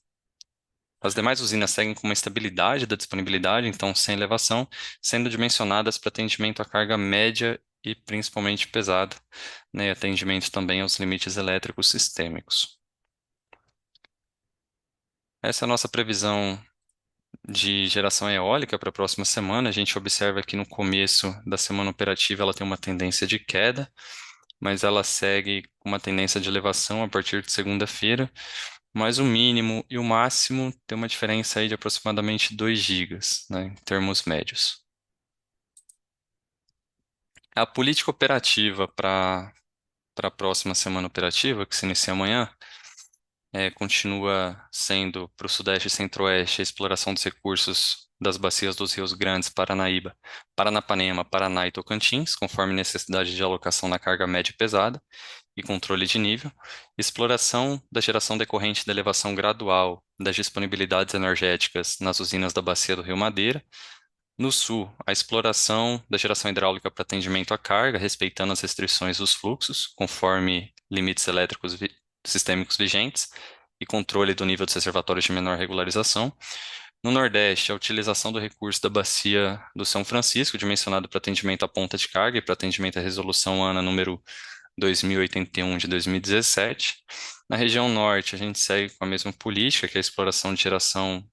As demais usinas seguem com uma estabilidade da disponibilidade, então sem elevação, sendo dimensionadas para atendimento à carga média e principalmente pesada, né, e atendimento também aos limites elétricos sistêmicos. Essa é a nossa previsão de geração eólica para a próxima semana. A gente observa que no começo da semana operativa ela tem uma tendência de queda, mas ela segue com uma tendência de elevação a partir de segunda-feira, mas o mínimo e o máximo tem uma diferença aí de aproximadamente 2 gigas, né, em termos médios. A política operativa para a próxima semana operativa, que se inicia amanhã, continua sendo para o Sudeste e Centro-Oeste a exploração dos recursos das bacias dos rios Grandes, Paranaíba, Paranapanema, Paraná e Tocantins, conforme necessidade de alocação na carga média e pesada e controle de nível, exploração da geração decorrente da elevação gradual das disponibilidades energéticas nas usinas da bacia do Rio Madeira. No sul, a exploração da geração hidráulica para atendimento à carga, respeitando as restrições dos fluxos, conforme limites elétricos sistêmicos vigentes, e controle do nível dos reservatórios de menor regularização. No Nordeste, a utilização do recurso da bacia do São Francisco, dimensionado para atendimento à ponta de carga e para atendimento à resolução ANA número 2081 de 2017. Na região Norte, a gente segue com a mesma política, que é a exploração de geração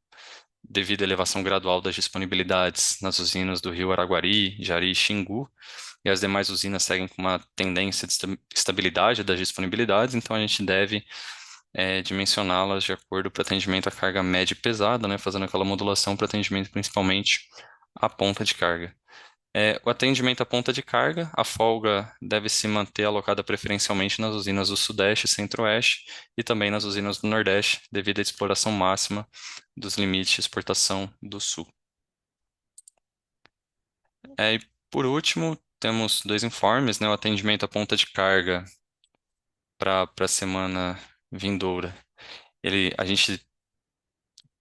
devido à elevação gradual das disponibilidades nas usinas do Rio Araguari, Jari e Xingu, e as demais usinas seguem com uma tendência de estabilidade das disponibilidades, então a gente deve dimensioná-las de acordo para atendimento à carga média e pesada, né, fazendo aquela modulação para atendimento principalmente à ponta de carga. O atendimento à ponta de carga, a folga deve se manter alocada preferencialmente nas usinas do Sudeste e Centro-Oeste e também nas usinas do Nordeste, devido à exploração máxima dos limites de exportação do Sul. E por último, temos 2 informes, né, o atendimento à ponta de carga para a semana vindoura. A gente,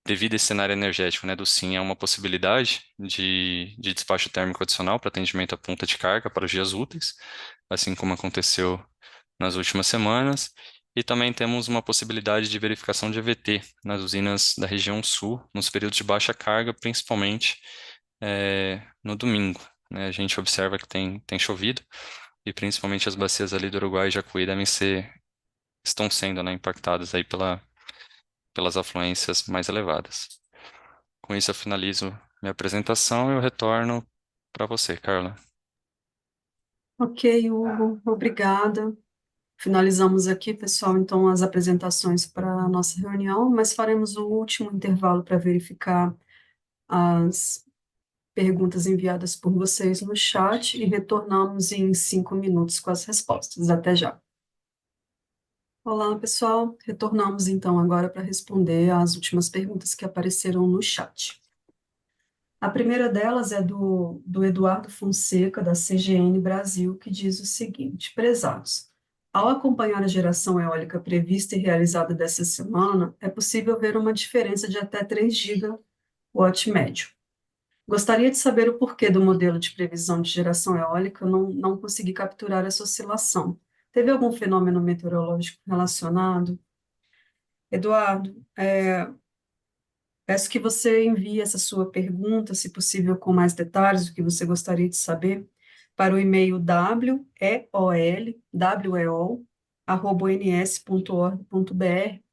devido a esse cenário energético, né, do SIM, é uma possibilidade de despacho térmico adicional para atendimento à ponta de carga para os dias úteis, assim como aconteceu nas últimas semanas. E também temos uma possibilidade de verificação de EVT nas usinas da região sul, nos períodos de baixa carga, principalmente no domingo, né? A gente observa que tem chovido e principalmente as bacias ali do Uruguai e Jacuí estão sendo, né, impactadas aí pelas afluências mais elevadas. Com isso, eu finalizo minha apresentação e eu retorno para você, Carla. Ok, Hugo, obrigada. Finalizamos aqui, pessoal, então, as apresentações para a nossa reunião, mas faremos o último intervalo para verificar as perguntas enviadas por vocês no chat e retornamos em 5 minutos com as respostas. Até já. Olá, pessoal. Retornamos então agora para responder às últimas perguntas que apareceram no chat. A primeira delas é do Eduardo Fonseca, da CGN Brasil, que diz o seguinte: prezados, Ao acompanhar a geração eólica prevista e realizada dessa semana, é possível ver uma diferença de até 3 gigawatt médio. Gostaria de saber o porquê do modelo de previsão de geração eólica não conseguir capturar essa oscilação. Teve algum fenômeno meteorológico relacionado? Eduardo, peço que você envie essa sua pergunta, se possível, com mais detalhes do que você gostaria de saber, para o e-mail weol@ons.org.br,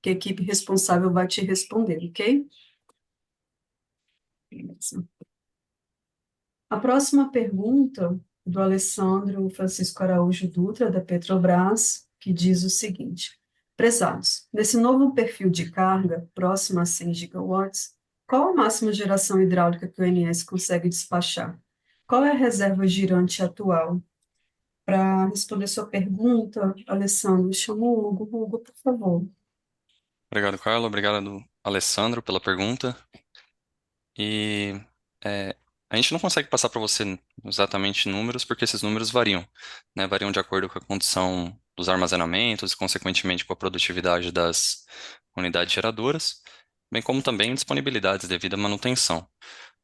que a equipe responsável vai te responder, ok? Beleza. A próxima pergunta do Alessandro Francisco Araújo Dutra, da Petrobras, que diz o seguinte: prezados, nesse novo perfil de carga, próximo a 100 gigawatts, qual a máxima geração hidráulica que o ONS consegue despachar? Qual é a reserva girante atual? Para responder sua pergunta, Alessandro, chama o Hugo. Hugo, por favor. Obrigado, Carla. Obrigado, Alessandro, pela pergunta. E a gente não consegue passar para você exatamente números, porque esses números variam, né? Variam de acordo com a condição dos armazenamentos e, consequentemente, com a produtividade das unidades geradoras, bem como também disponibilidades devido à manutenção,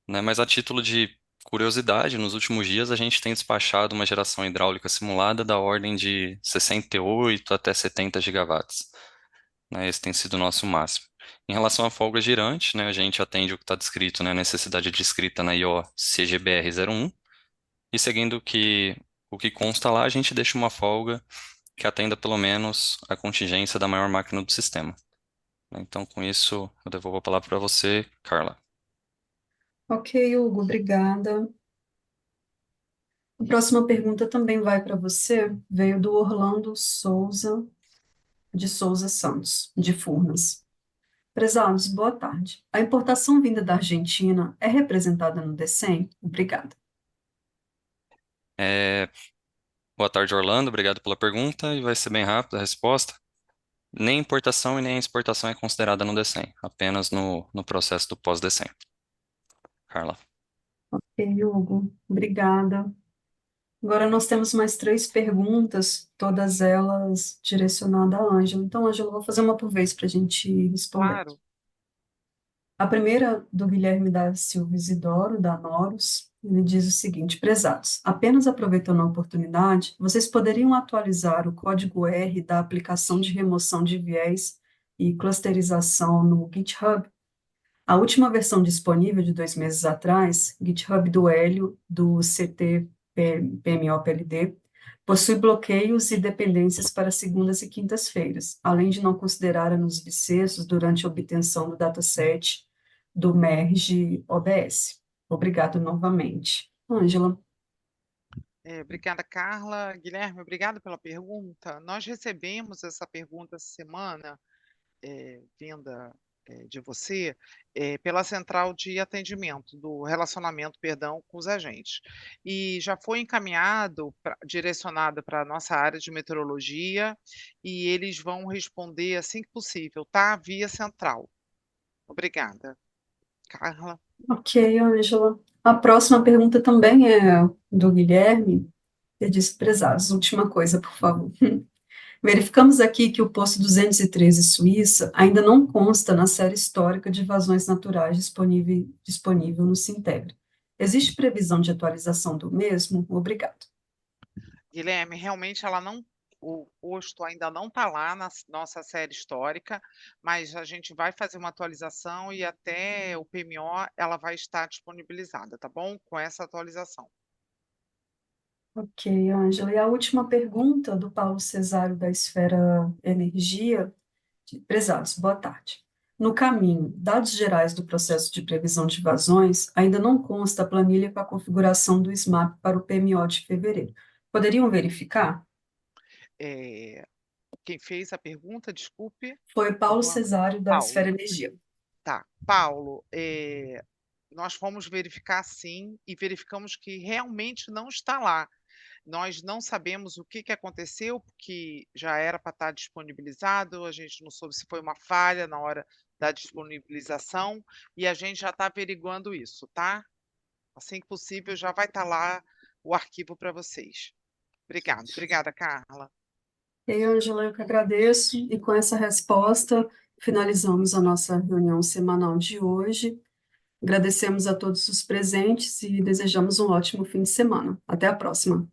né? Mas a título de curiosidade, nos últimos dias a gente tem despachado uma geração hidráulica simulada da ordem de 68 até 70 gigawatts, né? Esse tem sido o nosso máximo. Em relação à folga girante, né, a gente atende o que está descrito, né, a necessidade descrita na IO CGBR 01, e seguindo o que consta lá, a gente deixa uma folga que atenda pelo menos a contingência da maior máquina do sistema. Então, com isso, eu devolvo a palavra para você, Carla. Ok, Hugo, obrigada. A próxima pergunta também vai para você, veio do Orlando Souza, de Souza Santos, de Furnas. Prezados, boa tarde. A importação vinda da Argentina é representada no DECEM? Obrigada. Boa tarde, Orlando. Obrigado pela pergunta e vai ser bem rápida a resposta. Nem importação e nem exportação é considerada no DECEM, apenas no processo do pós-DECEM. Carla. Ok, Hugo, obrigada. Agora nós temos mais 3 perguntas, todas elas direcionadas à Ângela. Então, Ângela, eu vou fazer uma por vez para a gente responder. Claro. A primeira, do Guilherme da Silva Isidoro, da Noros, ele diz o seguinte: prezados, apenas aproveitando a oportunidade, vocês poderiam atualizar o código R da aplicação de remoção de viés e clusterização no GitHub? A última versão disponível de 2 meses atrás, GitHub do Hélio, do CT PMO-PLD, possui bloqueios e dependências para segundas e quintas-feiras, além de não considerar anos bissextos durante a obtenção do dataset do merge OBS. Obrigado novamente. Ângela. Obrigada, Carla. Guilherme, obrigado pela pergunta. Nós recebemos essa pergunta essa semana, vinda de você, pela central de atendimento, do relacionamento, perdão, com os agentes. E já foi encaminhado, direcionado para a nossa área de meteorologia, e eles vão responder assim que possível, tá? Via central. Obrigada. Carla. Ok, Ângela. A próxima pergunta também é do Guilherme. Ele diz: prezados, última coisa, por favor. Verificamos aqui que o posto 213 Suíça ainda não consta na série histórica de vazões naturais disponível no Sintegra. Existe previsão de atualização do mesmo? Obrigado. Guilherme, realmente ela não, o posto ainda não está lá na nossa série histórica, mas a gente vai fazer uma atualização e até o PMO ela vai estar disponibilizada, tá bom? Com essa atualização. Ok, Ângela. E a última pergunta do Paulo Cesário, da Esfera Energia. Prezados, boa tarde. No caminho, dados gerais do processo de previsão de vazões, ainda não consta a planilha com a configuração do SMAP para o PMO de fevereiro. Poderiam verificar? Quem fez a pergunta, desculpe? Foi Paulo Alguma... Cesário, da Esfera Paulo. Energia. Tá. Paulo, nós fomos verificar sim e verificamos que realmente não está lá. Nós não sabemos o que aconteceu, porque já era para estar disponibilizado, a gente não soube se foi uma falha na hora da disponibilização, e a gente já está averiguando isso, tá? Assim que possível, já vai estar lá o arquivo para vocês. Obrigada, Carla. E aí, Ângela, eu que agradeço, e com essa resposta, finalizamos a nossa reunião semanal de hoje. Agradecemos a todos os presentes e desejamos um ótimo fim de semana. Até a próxima.